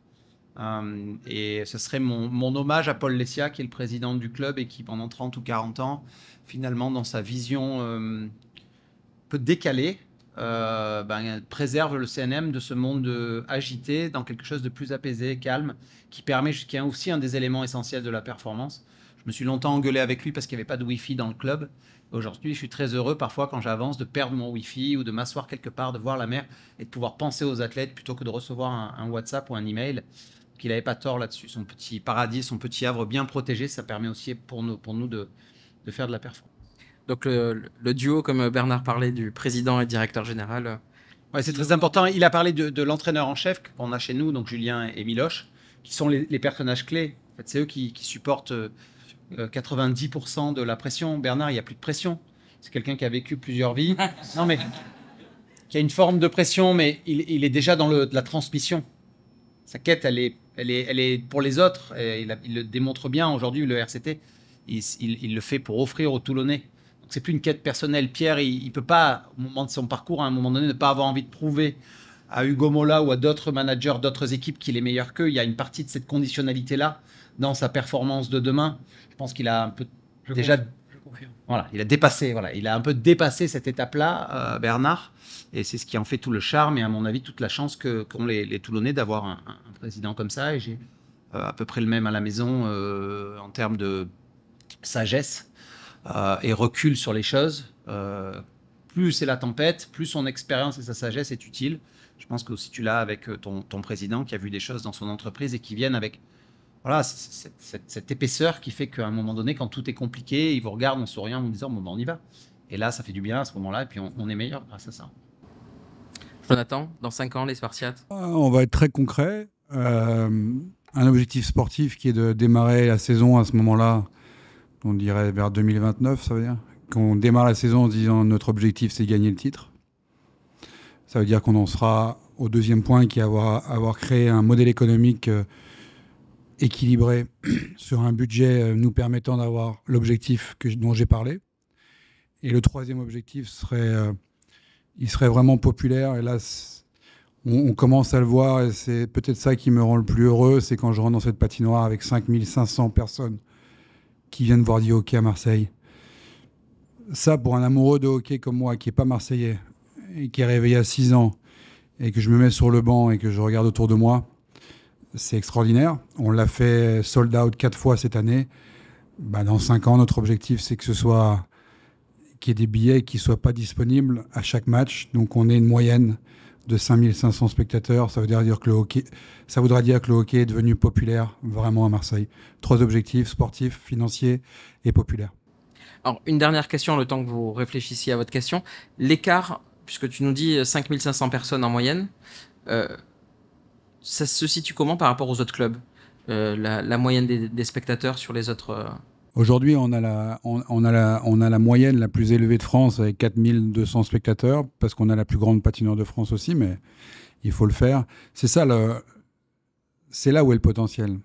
[SPEAKER 3] Et ce serait mon hommage à Paul Lessia, qui est le président du club et qui, pendant 30 ou 40 ans, finalement, dans sa vision peu décalée, préserve le CNM de ce monde agité dans quelque chose de plus apaisé, calme, qui est aussi un des éléments essentiels de la performance. Je me suis longtemps engueulé avec lui parce qu'il n'y avait pas de Wi-Fi dans le club. Aujourd'hui, je suis très heureux parfois quand j'avance de perdre mon Wi-Fi ou de m'asseoir quelque part, de voir la mer et de pouvoir penser aux athlètes plutôt que de recevoir un WhatsApp ou un email. Qu'il n'avait pas tort là-dessus. Son petit paradis, son petit havre bien protégé, ça permet aussi pour nous de faire de la performance.
[SPEAKER 1] Donc le duo, comme Bernard parlait, du président et directeur général.
[SPEAKER 3] Ouais, c'est très important. Il a parlé de l'entraîneur en chef qu'on a chez nous, donc Julien et Miloche, qui sont les personnages clés. En fait, c'est eux qui supportent 90% de la pression. Bernard, il n'y a plus de pression. C'est quelqu'un qui a vécu plusieurs vies. Non, mais qui a une forme de pression, mais il est déjà dans de la transmission. Sa quête, elle est pour les autres. Et il le démontre bien aujourd'hui, le RCT. Il le fait pour offrir aux Toulonnais. Donc, c'est plus une quête personnelle. Pierre, il peut pas, au moment de son parcours, à un moment donné, ne pas avoir envie de prouver à Hugo Mola ou à d'autres managers, d'autres équipes qu'il est meilleur qu'eux. Il y a une partie de cette conditionnalité-là dans sa performance de demain. Je pense qu'il a un peu
[SPEAKER 4] Je confirme.
[SPEAKER 3] Voilà, il a un peu dépassé cette étape-là, Bernard. Et c'est ce qui en fait tout le charme et, à mon avis, toute la chance qu'ont les Toulonnais d'avoir un président comme ça. Et j'ai à peu près le même à la maison en termes de sagesse et recul sur les choses. Plus c'est la tempête, plus son expérience et sa sagesse est utile. Je pense que si tu l'as avec ton président qui a vu des choses dans son entreprise et qui viennent avec cette épaisseur qui fait qu'à un moment donné, quand tout est compliqué, il vous regarde en souriant, en vous disant on y va. Et là, ça fait du bien à ce moment-là, et puis on est meilleur grâce à ça.
[SPEAKER 1] Jonathan, dans 5 ans, les Spartiates?
[SPEAKER 4] On va être très concret. Un objectif sportif qui est de démarrer la saison à ce moment-là, on dirait vers 2029, ça veut dire qu'on démarre la saison en disant notre objectif c'est gagner le titre. Ça veut dire qu'on en sera au deuxième point qui est avoir créé un modèle économique équilibré sur un budget nous permettant d'avoir l'objectif dont j'ai parlé. Et le troisième objectif il serait vraiment populaire. Et là, on commence à le voir et c'est peut-être ça qui me rend le plus heureux, c'est quand je rentre dans cette patinoire avec 5500 personnes qui viennent voir du hockey à Marseille. Ça, pour un amoureux de hockey comme moi, qui n'est pas marseillais, et qui est réveillé à 6 ans, et que je me mets sur le banc et que je regarde autour de moi, c'est extraordinaire. On l'a fait sold out 4 fois cette année. Dans 5 ans, notre objectif, c'est qu'il y ait des billets qui ne soient pas disponibles à chaque match. Donc, on est une moyenne de 5500 spectateurs. Ça voudra dire que le hockey est devenu populaire vraiment à Marseille. 3 objectifs, sportifs, financiers et populaires.
[SPEAKER 1] Alors, une dernière question, le temps que vous réfléchissiez à votre question. L'écart, puisque tu nous dis 5500 personnes en moyenne, ça se situe comment par rapport aux autres clubs, la moyenne des spectateurs sur les autres
[SPEAKER 4] Aujourd'hui, on a la moyenne la plus élevée de France avec 4200 spectateurs, parce qu'on a la plus grande patinoire de France aussi, mais il faut le faire. C'est là où est le potentiel.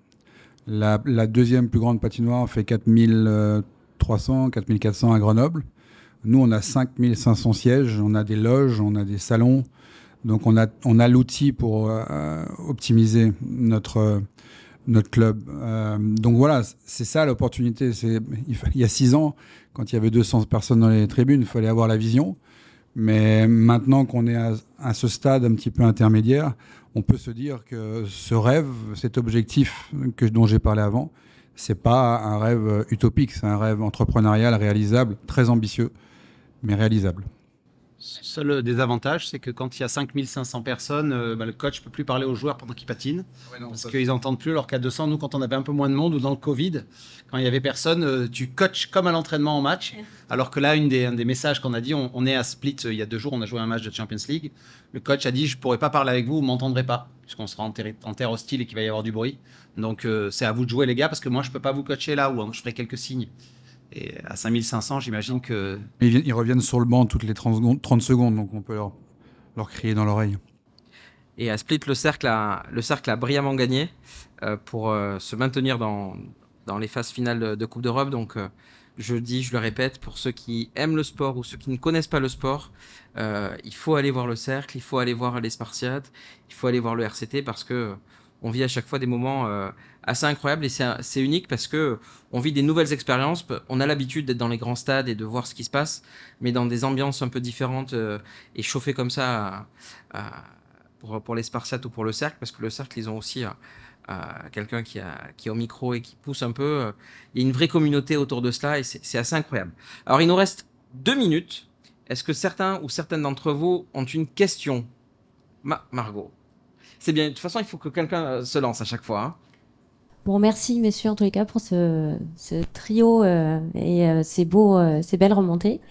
[SPEAKER 4] La deuxième plus grande patinoire fait 4300, 4400 à Grenoble. Nous, on a 5500 sièges, on a des loges, on a des salons. Donc, on a l'outil pour optimiser notre club. Donc voilà, c'est ça l'opportunité. Il y a 6 ans, quand il y avait 200 personnes dans les tribunes, il fallait avoir la vision. Mais maintenant qu'on est à ce stade un petit peu intermédiaire, on peut se dire que ce rêve, cet objectif dont j'ai parlé avant, c'est pas un rêve utopique, c'est un rêve entrepreneurial réalisable, très ambitieux, mais réalisable.
[SPEAKER 3] Seul désavantage, c'est que quand il y a 5500 personnes, le coach ne peut plus parler aux joueurs pendant qu'ils patinent. Parce qu'ils n'entendent plus, alors qu'à 200, nous, quand on avait un peu moins de monde, ou dans le Covid, quand il n'y avait personne, tu coaches comme à l'entraînement en match. Alors que là, un des messages qu'on a dit, on est à Split, il y a 2 jours, on a joué un match de Champions League. Le coach a dit, je ne pourrai pas parler avec vous, vous ne m'entendrez pas, puisqu'on sera en terre hostile et qu'il va y avoir du bruit. Donc, c'est à vous de jouer, les gars, parce que moi, je ne peux pas vous coacher là, ou je ferai quelques signes. Et à 5500, j'imagine que...
[SPEAKER 4] Ils reviennent sur le banc toutes les 30 secondes, donc on peut leur crier dans l'oreille.
[SPEAKER 1] Et à Split, le cercle a brillamment gagné pour se maintenir dans les phases finales de Coupe d'Europe. Donc, je le répète, pour ceux qui aiment le sport ou ceux qui ne connaissent pas le sport, il faut aller voir le cercle, il faut aller voir les Spartiates, il faut aller voir le RCT, parce que on vit à chaque fois des moments assez incroyables et c'est unique parce que on vit des nouvelles expériences. On a l'habitude d'être dans les grands stades et de voir ce qui se passe, mais dans des ambiances un peu différentes et chauffées comme ça pour les Spartiates ou pour le Cercle, parce que le Cercle, ils ont aussi quelqu'un qui est au micro et qui pousse un peu. Il y a une vraie communauté autour de cela et c'est assez incroyable. Alors, il nous reste 2 minutes. Est-ce que certains ou certaines d'entre vous ont une question? Margot. C'est bien. De toute façon, il faut que quelqu'un se lance à chaque fois. Hein.
[SPEAKER 5] Bon, merci, messieurs, en tous les cas, pour ce trio et ces belles remontées,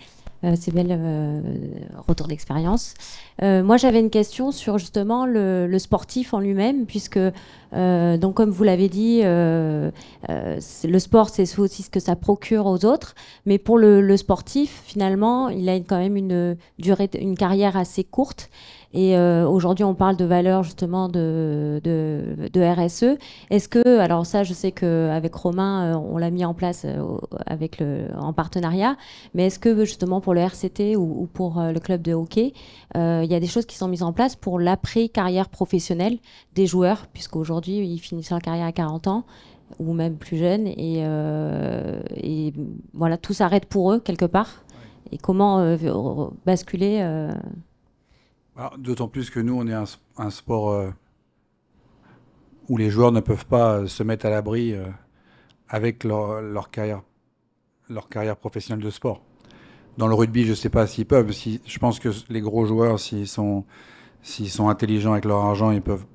[SPEAKER 5] ces belles retours d'expérience. Moi, j'avais une question sur justement le sportif en lui-même, puisque, donc, comme vous l'avez dit, le sport, c'est aussi ce que ça procure aux autres. Mais pour le sportif, finalement, il a quand même une carrière assez courte. Et aujourd'hui, on parle de valeurs justement de RSE. Est-ce que, alors ça, je sais qu'avec Romain, on l'a mis en place en partenariat, mais est-ce que justement pour le RCT ou pour le club de hockey, il y a des choses qui sont mises en place pour l'après-carrière professionnelle des joueurs, puisqu'aujourd'hui, ils finissent leur carrière à 40 ans ou même plus jeunes, et voilà, tout s'arrête pour eux quelque part. Et comment basculer
[SPEAKER 4] D'autant plus que nous, on est un sport où les joueurs ne peuvent pas se mettre à l'abri avec leur carrière professionnelle de sport. Dans le rugby, je ne sais pas s'ils peuvent. Je pense que les gros joueurs, s'ils sont intelligents avec leur argent, ils peuvent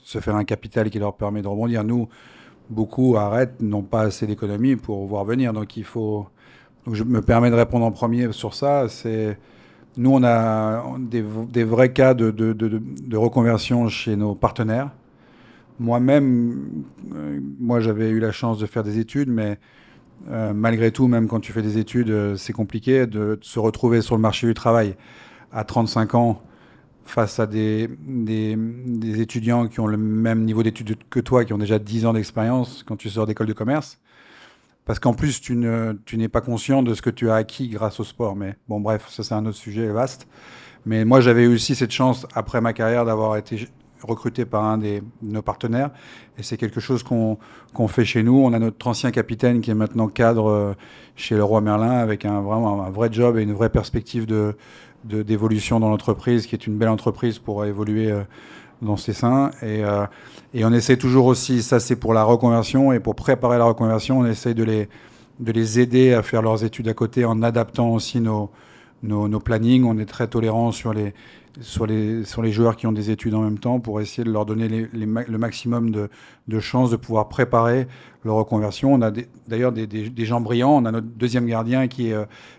[SPEAKER 4] se faire un capital qui leur permet de rebondir. Nous, beaucoup arrêtent, n'ont pas assez d'économie pour voir venir. Donc je me permets de répondre en premier sur ça. Nous, on a des vrais cas de reconversion chez nos partenaires. Moi-même, j'avais eu la chance de faire des études, mais malgré tout, même quand tu fais des études, c'est compliqué de se retrouver sur le marché du travail à 35 ans face à des étudiants qui ont le même niveau d'études que toi, qui ont déjà 10 ans d'expérience quand tu sors d'école de commerce. Parce qu'en plus, tu n'es pas conscient de ce que tu as acquis grâce au sport. Mais bon, bref, ça c'est un autre sujet vaste. Mais moi, j'avais eu aussi cette chance, après ma carrière, d'avoir été recruté par un de nos partenaires. Et c'est quelque chose qu'on fait chez nous. On a notre ancien capitaine qui est maintenant cadre chez Leroy Merlin, avec vraiment un vrai job et une vraie perspective d'évolution dans l'entreprise, qui est une belle entreprise pour évoluer dans ses seins. Et on essaie toujours aussi, ça c'est pour la reconversion, et pour préparer la reconversion, on essaie de les aider à faire leurs études à côté en adaptant aussi nos plannings. On est très tolérant sur les joueurs qui ont des études en même temps, pour essayer de leur donner le maximum de chances de pouvoir préparer leur reconversion. On a d'ailleurs des gens brillants. On a notre deuxième gardien qui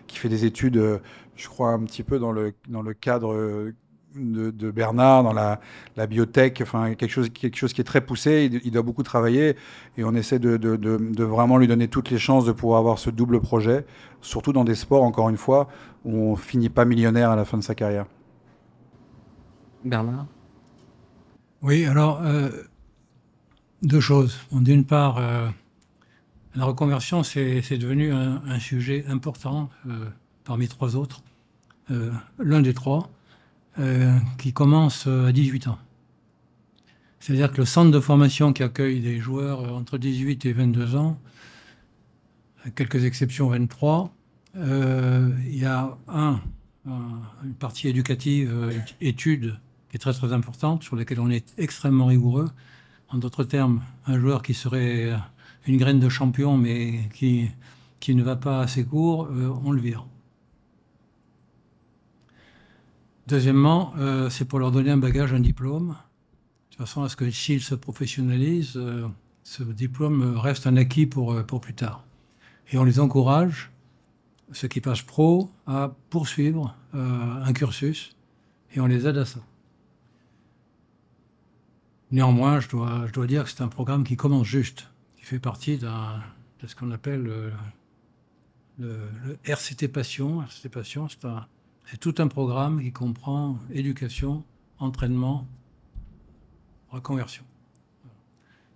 [SPEAKER 4] fait des études, je crois, un petit peu dans le cadre de Bernard, dans la biotech, enfin quelque chose qui est très poussé. Il doit beaucoup travailler, et on essaie de vraiment lui donner toutes les chances de pouvoir avoir ce double projet, surtout dans des sports, encore une fois, où on finit pas millionnaire à la fin de sa carrière.
[SPEAKER 1] Bernard?
[SPEAKER 2] Oui, alors, 2 choses. Bon, d'une part, la reconversion, c'est devenu un sujet important parmi 3 autres. L'un des 3, qui commence à 18 ans. C'est-à-dire que le centre de formation qui accueille des joueurs entre 18 et 22 ans, à quelques exceptions 23, il y a une partie éducative, études, qui est très très importante, sur laquelle on est extrêmement rigoureux. En d'autres termes, un joueur qui serait une graine de champion mais qui ne va pas assez court, on le vire. Deuxièmement, c'est pour leur donner un bagage, un diplôme, de façon à ce que s'ils se professionnalisent, ce diplôme reste un acquis pour plus tard. Et on les encourage, ceux qui passent pro, à poursuivre un cursus, et on les aide à ça. Néanmoins, je dois dire que c'est un programme qui commence juste, qui fait partie de ce qu'on appelle le RCT Passion. RCT Passion, c'est tout un programme qui comprend éducation, entraînement, reconversion.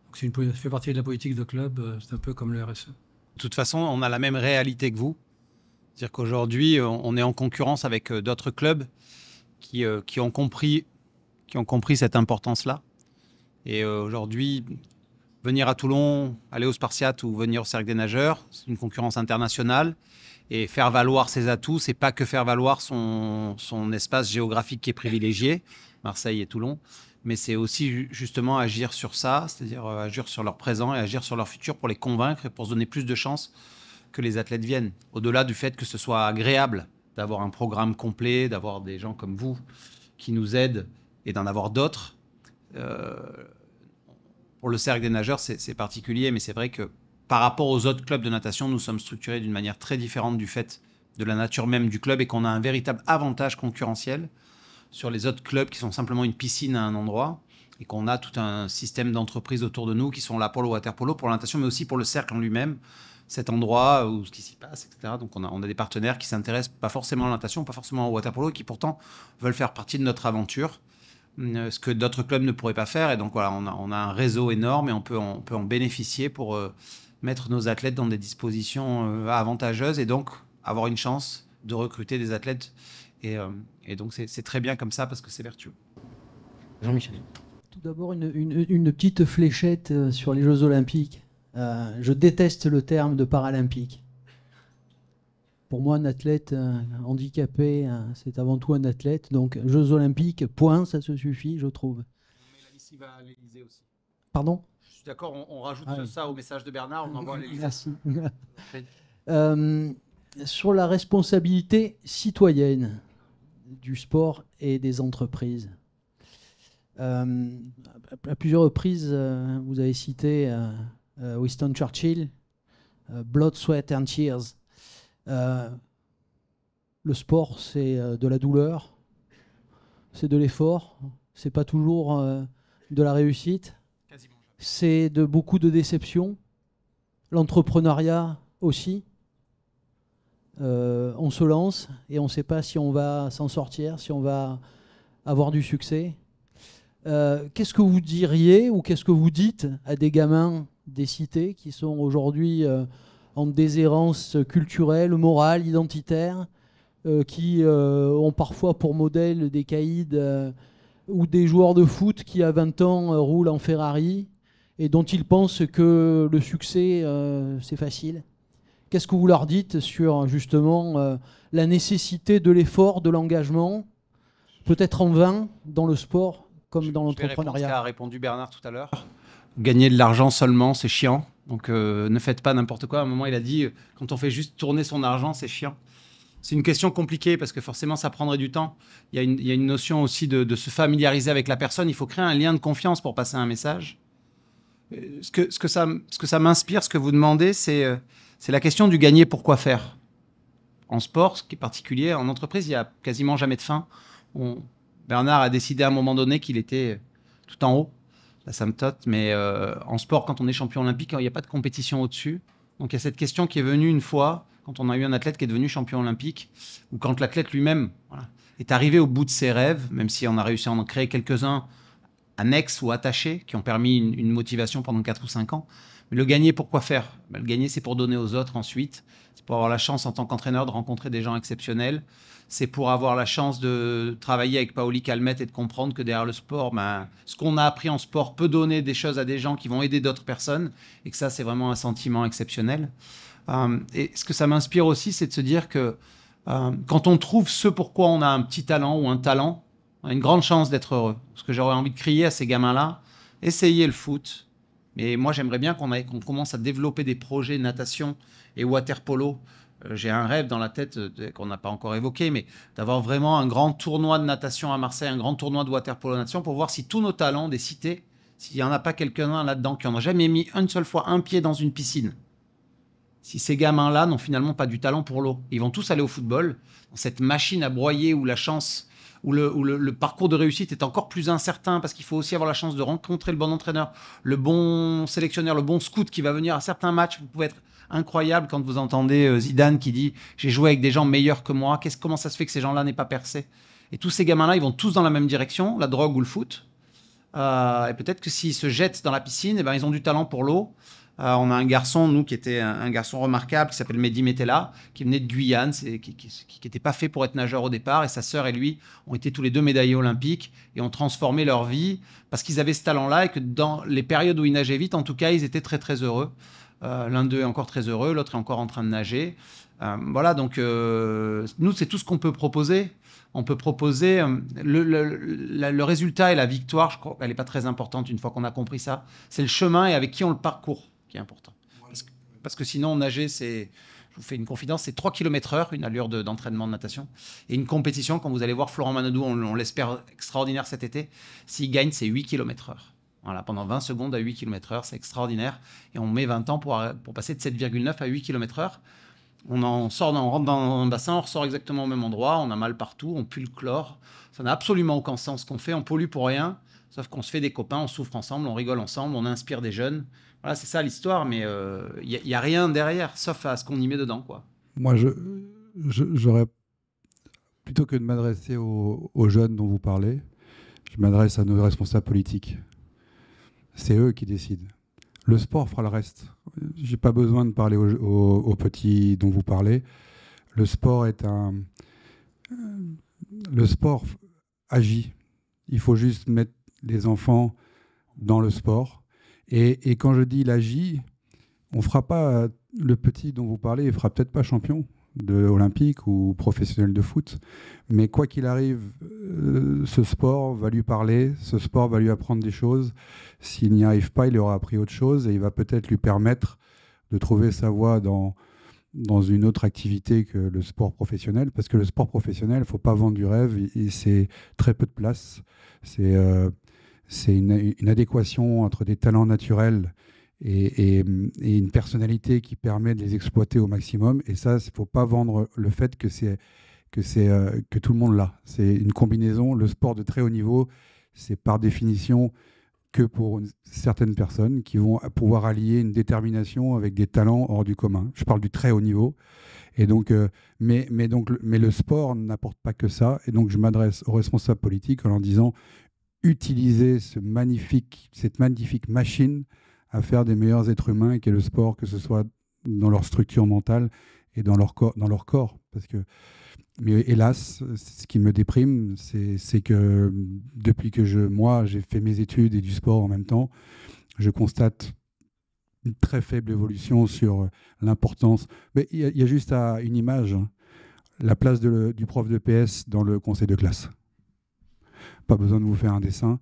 [SPEAKER 2] Donc ça fait partie de la politique de club, c'est un peu comme le RSE.
[SPEAKER 3] De toute façon, on a la même réalité que vous. C'est-à-dire qu'aujourd'hui, on est en concurrence avec d'autres clubs qui ont compris cette importance-là. Et aujourd'hui, venir à Toulon, aller au Spartiate ou venir au Cercle des Nageurs, c'est une concurrence internationale. Et faire valoir ses atouts, c'est pas que faire valoir son espace géographique qui est privilégié, Marseille et Toulon, mais c'est aussi justement agir sur ça, c'est-à-dire agir sur leur présent et agir sur leur futur pour les convaincre et pour se donner plus de chances que les athlètes viennent. Au-delà du fait que ce soit agréable d'avoir un programme complet, d'avoir des gens comme vous qui nous aident et d'en avoir d'autres. Pour le Cercle des Nageurs, c'est particulier, mais c'est vrai que par rapport aux autres clubs de natation, nous sommes structurés d'une manière très différente du fait de la nature même du club et qu'on a un véritable avantage concurrentiel sur les autres clubs qui sont simplement une piscine à un endroit et qu'on a tout un système d'entreprises autour de nous qui sont là pour le water-polo, pour la natation, mais aussi pour le cercle en lui-même, cet endroit où ce qui s'y passe, etc. Donc on a des partenaires qui s'intéressent pas forcément à la natation, pas forcément au water-polo, et qui pourtant veulent faire partie de notre aventure, ce que d'autres clubs ne pourraient pas faire. Et donc voilà, on a un réseau énorme et on peut en bénéficier pour mettre nos athlètes dans des dispositions avantageuses et donc avoir une chance de recruter des athlètes. Et donc c'est très bien comme ça parce que c'est vertueux.
[SPEAKER 1] Jean-Michel.
[SPEAKER 6] Tout d'abord, une petite fléchette sur les Jeux Olympiques. Je déteste le terme de paralympique. Pour moi, un athlète handicapé, c'est avant tout un athlète. Donc, Jeux Olympiques, point, ça se suffit, je trouve.
[SPEAKER 3] On met la liste à l'Élysée aussi.
[SPEAKER 6] Pardon ?
[SPEAKER 3] Je suis d'accord, on rajoute ça au message de Bernard, on envoie à l'Élysée.
[SPEAKER 6] Merci. Sur la responsabilité citoyenne du sport et des entreprises. À plusieurs reprises, vous avez cité Winston Churchill, Blood, Sweat and Tears. Le sport, c'est de la douleur, c'est de l'effort, c'est pas toujours de la réussite, c'est de beaucoup de déceptions. L'entrepreneuriat aussi. On se lance et on ne sait pas si on va s'en sortir, si on va avoir du succès. Qu'est-ce que vous diriez ou qu'est-ce que vous dites à des gamins des cités qui sont aujourd'hui en déshérence culturelle, morale, identitaire, qui ont parfois pour modèle des caïds ou des joueurs de foot qui à 20 ans roulent en Ferrari et dont ils pensent que le succès c'est facile? Qu'est-ce que vous leur dites sur justement la nécessité de l'effort, de l'engagement, peut-être en vain dans le sport comme dans l'entrepreneuriat?
[SPEAKER 3] Ce qu'a répondu Bernard tout à l'heure. Gagner de l'argent seulement, c'est chiant. Donc ne faites pas n'importe quoi. À un moment, il a dit, quand on fait juste tourner son argent, c'est chiant. C'est une question compliquée parce que forcément, ça prendrait du temps. Il y a une notion aussi de se familiariser avec la personne. Il faut créer un lien de confiance pour passer un message. Ce que ça m'inspire, ce que vous demandez, c'est la question du gagner, pourquoi faire. En sport, ce qui est particulier, en entreprise, il n'y a quasiment jamais de fin. Bernard a décidé à un moment donné qu'il était tout en haut, l'asymptote, mais en sport, quand on est champion olympique, il n'y a pas de compétition au-dessus. Donc il y a cette question qui est venue une fois, quand on a eu un athlète qui est devenu champion olympique, ou quand l'athlète lui-même est arrivé au bout de ses rêves, même si on a réussi à en créer quelques-uns annexes ou attachés, qui ont permis une motivation pendant 4 ou 5 ans. Mais le gagner, pourquoi faire ? Le gagner, c'est pour donner aux autres ensuite. C'est pour avoir la chance en tant qu'entraîneur de rencontrer des gens exceptionnels. C'est pour avoir la chance de travailler avec Paoli Calmette et de comprendre que derrière le sport, ce qu'on a appris en sport peut donner des choses à des gens qui vont aider d'autres personnes. Et que ça, c'est vraiment un sentiment exceptionnel. Et ce que ça m'inspire aussi, c'est de se dire que quand on trouve ce pourquoi on a un petit talent ou un talent, on a une grande chance d'être heureux. Ce que j'aurais envie de crier à ces gamins-là, essayez le foot. Mais moi, j'aimerais bien qu'on commence à développer des projets de natation et water-polo. J'ai un rêve dans la tête qu'on n'a pas encore évoqué, mais d'avoir vraiment un grand tournoi de natation à Marseille, un grand tournoi de water-polo natation pour voir si tous nos talents des cités, s'il n'y en a pas quelqu'un là-dedans qui n'en a jamais mis une seule fois un pied dans une piscine. Si ces gamins-là n'ont finalement pas du talent pour l'eau, ils vont tous aller au football, dans cette machine à broyer où la chance, où le parcours de réussite est encore plus incertain parce qu'il faut aussi avoir la chance de rencontrer le bon entraîneur, le bon sélectionneur, le bon scout qui va venir à certains matchs. Vous pouvez être incroyable quand vous entendez Zidane qui dit « j'ai joué avec des gens meilleurs que moi, comment ça se fait que ces gens-là n'aient pas percé ?» Et tous ces gamins-là, ils vont tous dans la même direction, la drogue ou le foot. Et peut-être que s'ils se jettent dans la piscine, ils ont du talent pour l'eau. On a un garçon, nous, qui était un garçon remarquable, qui s'appelle Mehdi Metella, qui venait de Guyane, qui n'était pas fait pour être nageur au départ. Et sa sœur et lui ont été tous les deux médaillés olympiques et ont transformé leur vie parce qu'ils avaient ce talent-là et que dans les périodes où ils nageaient vite, en tout cas, ils étaient très, très heureux. L'un d'eux est encore très heureux, l'autre est encore en train de nager. Voilà, donc nous, c'est tout ce qu'on peut proposer. On peut proposer le résultat et la victoire, je crois qu'elle n'est pas très importante une fois qu'on a compris ça. C'est le chemin et avec qui on le parcourt qui est important. Parce que sinon, nager, je vous fais une confidence, c'est 3 km/h, une allure d'entraînement de natation. Et une compétition, quand vous allez voir Florent Manodou, on l'espère extraordinaire cet été, s'il gagne, c'est 8 km/h. Voilà, pendant 20 secondes à 8 km/h, c'est extraordinaire. Et on met 20 ans pour passer de 7,9 à 8 km/h. On rentre dans un bassin, on ressort exactement au même endroit, on a mal partout, on pue le chlore. Ça n'a absolument aucun sens ce qu'on fait, on pollue pour rien, sauf qu'on se fait des copains, on souffre ensemble, on rigole ensemble, on inspire des jeunes. Voilà, c'est ça l'histoire, mais il n'y a rien derrière, sauf à ce qu'on y met dedans, quoi.
[SPEAKER 4] Moi, j'aurais, plutôt que de m'adresser aux jeunes dont vous parlez, je m'adresse à nos responsables politiques. C'est eux qui décident. Le sport fera le reste. J'ai pas besoin de parler aux petits dont vous parlez. Le sport le sport agit. Il faut juste mettre les enfants dans le sport. Et quand je dis il agit, on fera pas le petit dont vous parlez, il fera peut-être pas champion olympique ou professionnel de foot. Mais quoi qu'il arrive, ce sport va lui parler, ce sport va lui apprendre des choses. S'il n'y arrive pas, il aura appris autre chose et il va peut-être lui permettre de trouver sa voie dans une autre activité que le sport professionnel. Parce que le sport professionnel, il ne faut pas vendre du rêve et c'est très peu de place. C'est une adéquation entre des talents naturels et une personnalité qui permet de les exploiter au maximum. Et ça, il ne faut pas vendre le fait que tout le monde l'a. C'est une combinaison. Le sport de très haut niveau, c'est par définition que pour certaines personnes qui vont pouvoir allier une détermination avec des talents hors du commun. Je parle du très haut niveau. Et donc, mais le sport n'apporte pas que ça. Et donc, je m'adresse aux responsables politiques en leur disant utilisez cette magnifique machine à faire des meilleurs êtres humains qu'est le sport, que ce soit dans leur structure mentale et dans leur corps. Mais hélas, ce qui me déprime, c'est que depuis que j'ai fait mes études et du sport en même temps, je constate une très faible évolution sur l'importance. Mais il y a juste une image, la place du prof de PS dans le conseil de classe. Pas besoin de vous faire un dessin.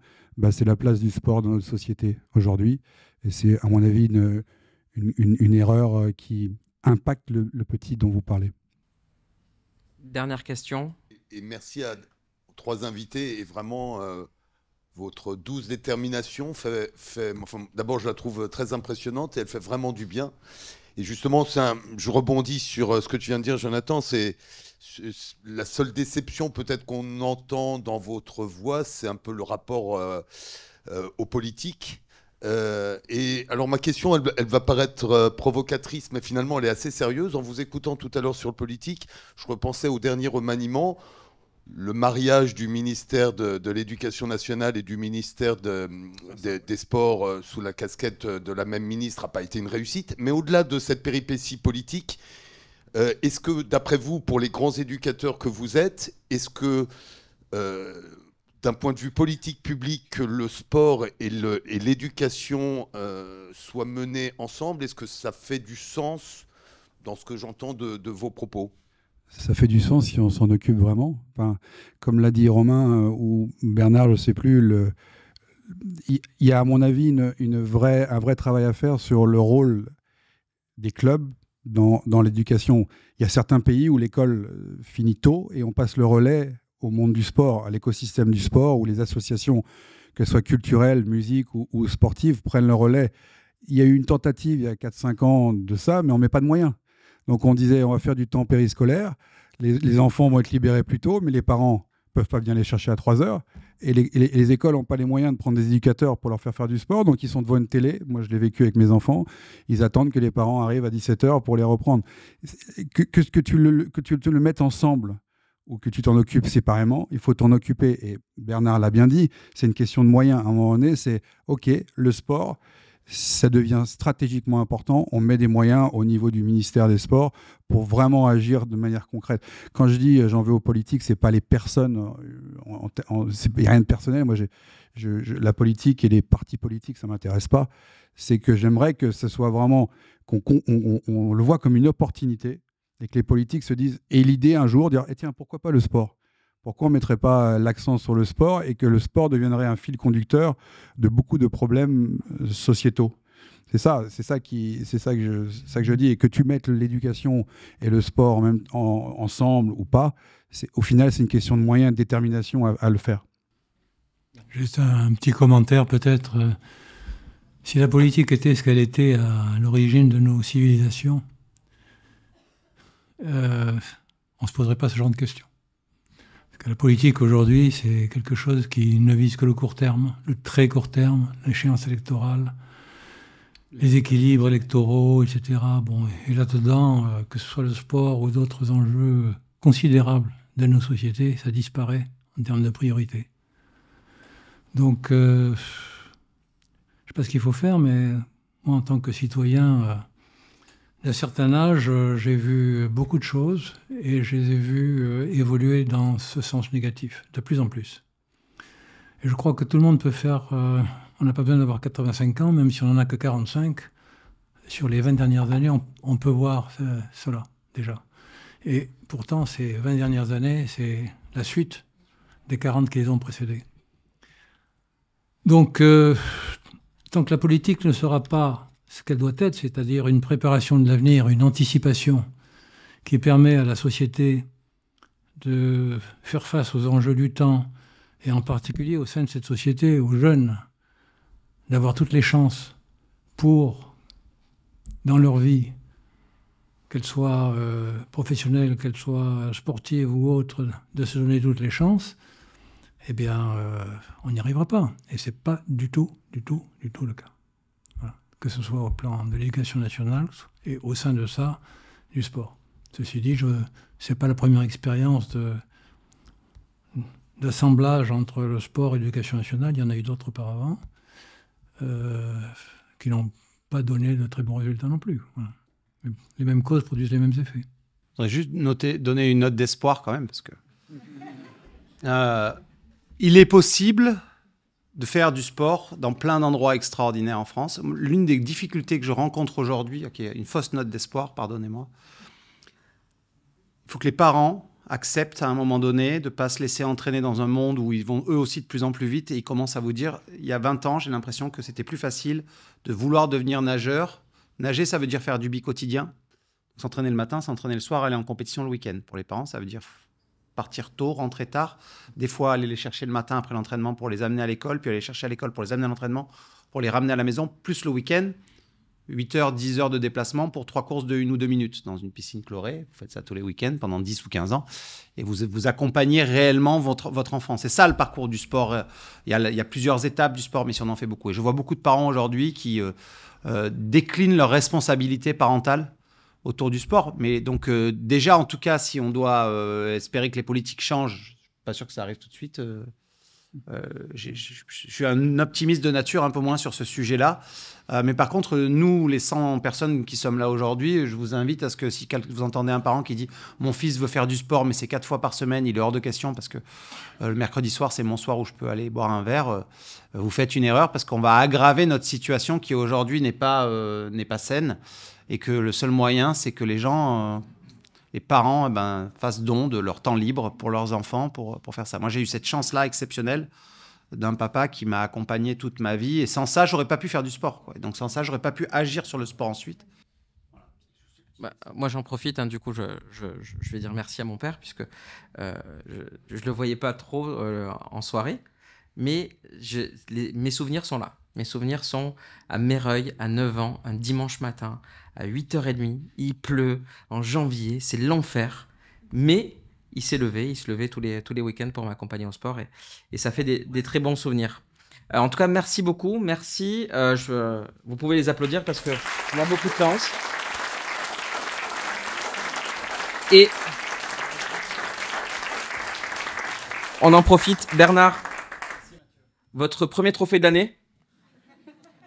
[SPEAKER 4] C'est la place du sport dans notre société aujourd'hui. Et c'est, à mon avis, une erreur qui impacte le petit dont vous parlez.
[SPEAKER 1] Dernière question.
[SPEAKER 7] Et merci aux 3 invités. Et vraiment, votre douce détermination d'abord, je la trouve très impressionnante et elle fait vraiment du bien. Et justement, je rebondis sur ce que tu viens de dire, Jonathan. C'est la seule déception peut-être qu'on entend dans votre voix, c'est un peu le rapport aux politiques. Et alors ma question, elle va paraître provocatrice, mais finalement elle est assez sérieuse. En vous écoutant tout à l'heure sur le politique, je repensais au dernier remaniement, le mariage du ministère de l'Éducation nationale et du ministère des Sports sous la casquette de la même ministre n'a pas été une réussite. Mais au-delà de cette péripétie politique, est-ce que, d'après vous, pour les grands éducateurs que vous êtes, est-ce que, d'un point de vue politique public, que le sport et l'éducation soient menés ensemble? Est-ce que ça fait du sens dans ce que j'entends de vos propos?
[SPEAKER 4] Ça fait du sens si on s'en occupe vraiment. Enfin, comme l'a dit Romain ou Bernard, je ne sais plus, il y a à mon avis un vrai travail à faire sur le rôle des clubs dans l'éducation. Il y a certains pays où l'école finit tôt et on passe le relais au monde du sport, à l'écosystème du sport, où les associations, qu'elles soient culturelles, musique ou sportives, prennent le relais. Il y a eu une tentative il y a 4-5 ans de ça, mais on ne met pas de moyens. Donc on disait on va faire du temps périscolaire, les enfants vont être libérés plus tôt, mais les parents ne peuvent pas venir les chercher à 3 heures. Et les écoles n'ont pas les moyens de prendre des éducateurs pour leur faire du sport, donc ils sont devant une télé. Moi, je l'ai vécu avec mes enfants. Ils attendent que les parents arrivent à 17 heures pour les reprendre. Que tu le mettes ensemble ou que tu t'en occupes séparément, il faut t'en occuper. Et Bernard l'a bien dit, c'est une question de moyens. À un moment donné, c'est OK, le sport, ça devient stratégiquement important. On met des moyens au niveau du ministère des Sports pour vraiment agir de manière concrète. Quand je dis j'en veux aux politiques, c'est pas les personnes. Il n'y a rien de personnel. Moi, la politique et les partis politiques, ça m'intéresse pas. C'est que j'aimerais que ce soit vraiment qu'on le voit comme une opportunité et que les politiques se disent, et l'idée un jour, dire tiens, pourquoi pas le sport ? Pourquoi on ne mettrait pas l'accent sur le sport et que le sport deviendrait un fil conducteur de beaucoup de problèmes sociétaux ? C'est ça que je dis. Et que tu mettes l'éducation et le sport ensemble ou pas, au final, c'est une question de moyens, de détermination à le faire.
[SPEAKER 2] Juste un petit commentaire peut-être. Si la politique était ce qu'elle était à l'origine de nos civilisations, on ne se poserait pas ce genre de questions. Parce que la politique aujourd'hui, c'est quelque chose qui ne vise que le court terme, le très court terme, l'échéance électorale, les équilibres électoraux, etc. Bon, et là-dedans, que ce soit le sport ou d'autres enjeux considérables de nos sociétés, ça disparaît en termes de priorité. Donc, je ne sais pas ce qu'il faut faire, mais moi, en tant que citoyen d'un certain âge, j'ai vu beaucoup de choses et je les ai vues évoluer dans ce sens négatif, de plus en plus. Et je crois que tout le monde peut faire... on n'a pas besoin d'avoir 85 ans, même si on n'en a que 45. Sur les 20 dernières années, on peut voir cela, déjà. Et pourtant, ces 20 dernières années, c'est la suite des 40 qui les ont précédées. Donc, tant que la politique ne sera pas ce qu'elle doit être, c'est-à-dire une préparation de l'avenir, une anticipation qui permet à la société de faire face aux enjeux du temps, et en particulier au sein de cette société, aux jeunes, d'avoir toutes les chances pour, dans leur vie, qu'elles soient professionnelles, qu'elles soient sportives ou autres, de se donner toutes les chances, eh bien, on n'y arrivera pas. Et ce n'est pas du tout le cas. Voilà. Que ce soit au plan de l'éducation nationale et au sein de ça, du sport. Ceci dit, ce n'est pas la première expérience d'assemblage entre le sport et l'éducation nationale. Il y en a eu d'autres auparavant qui n'ont pas donné de très bons résultats non plus. Voilà. Les mêmes causes produisent les mêmes effets.
[SPEAKER 3] Je voudrais juste donner une note d'espoir quand même, parce que il est possible de faire du sport dans plein d'endroits extraordinaires en France. L'une des difficultés que je rencontre aujourd'hui, qui est une fausse note d'espoir, pardonnez-moi, il faut que les parents acceptent à un moment donné de ne pas se laisser entraîner dans un monde où ils vont eux aussi de plus en plus vite et ils commencent à vous dire, il y a 20 ans, j'ai l'impression que c'était plus facile de vouloir devenir nageur. Nager, ça veut dire faire du bi-quotidien. S'entraîner le matin, s'entraîner le soir, aller en compétition le week-end. Pour les parents, ça veut dire partir tôt, rentrer tard. Des fois, aller les chercher le matin après l'entraînement pour les amener à l'école, puis aller les chercher à l'école pour les amener à l'entraînement, pour les ramener à la maison, plus le week-end. 8 heures, 10 heures de déplacement pour 3 courses de 1 ou 2 minutes dans une piscine chlorée. Vous faites ça tous les week-ends pendant 10 ou 15 ans et vous accompagnez réellement votre enfant. C'est ça le parcours du sport. Il y a plusieurs étapes du sport, mais si on en fait beaucoup. Et je vois beaucoup de parents aujourd'hui qui déclinent leurs responsabilités parentales autour du sport. Mais donc déjà, en tout cas, si on doit espérer que les politiques changent, je ne suis pas sûr que ça arrive tout de suite. Je suis un optimiste de nature, un peu moins sur ce sujet-là. Mais par contre, nous, les 100 personnes qui sommes là aujourd'hui, je vous invite à ce que si vous entendez un parent qui dit « Mon fils veut faire du sport, mais c'est 4 fois par semaine, il est hors de question parce que le mercredi soir, c'est mon soir où je peux aller boire un verre. » Vous faites une erreur parce qu'on va aggraver notre situation qui aujourd'hui n'est pas saine et que le seul moyen, c'est que les gens... les parents fassent don de leur temps libre pour leurs enfants pour faire ça. Moi, j'ai eu cette chance-là exceptionnelle d'un papa qui m'a accompagné toute ma vie. Et sans ça, j'aurais pas pu faire du sport, quoi. Et donc, sans ça, j'aurais pas pu agir sur le sport ensuite.
[SPEAKER 1] Moi, j'en profite. Du coup, je vais dire merci à mon père, puisque je le voyais pas trop en soirée. Mais mes souvenirs sont là. Mes souvenirs sont à Mereuil, à 9 ans, un dimanche matin, à 8h30. Il pleut, en janvier, c'est l'enfer. Mais il se levait tous les week-ends pour m'accompagner au sport. Et ça fait des très bons souvenirs. En tout cas, merci beaucoup. Merci. Vous pouvez les applaudir parce qu'on a beaucoup de chance. Et on en profite. Bernard, votre premier trophée de l'année ?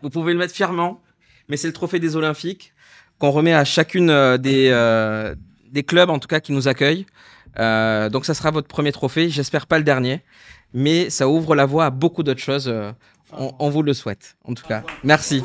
[SPEAKER 1] Vous pouvez le mettre fièrement, mais c'est le trophée des Olympiques qu'on remet à chacune des clubs, en tout cas, qui nous accueillent. Donc, ça sera votre premier trophée. J'espère pas le dernier, mais ça ouvre la voie à beaucoup d'autres choses. On vous le souhaite, en tout cas. Merci.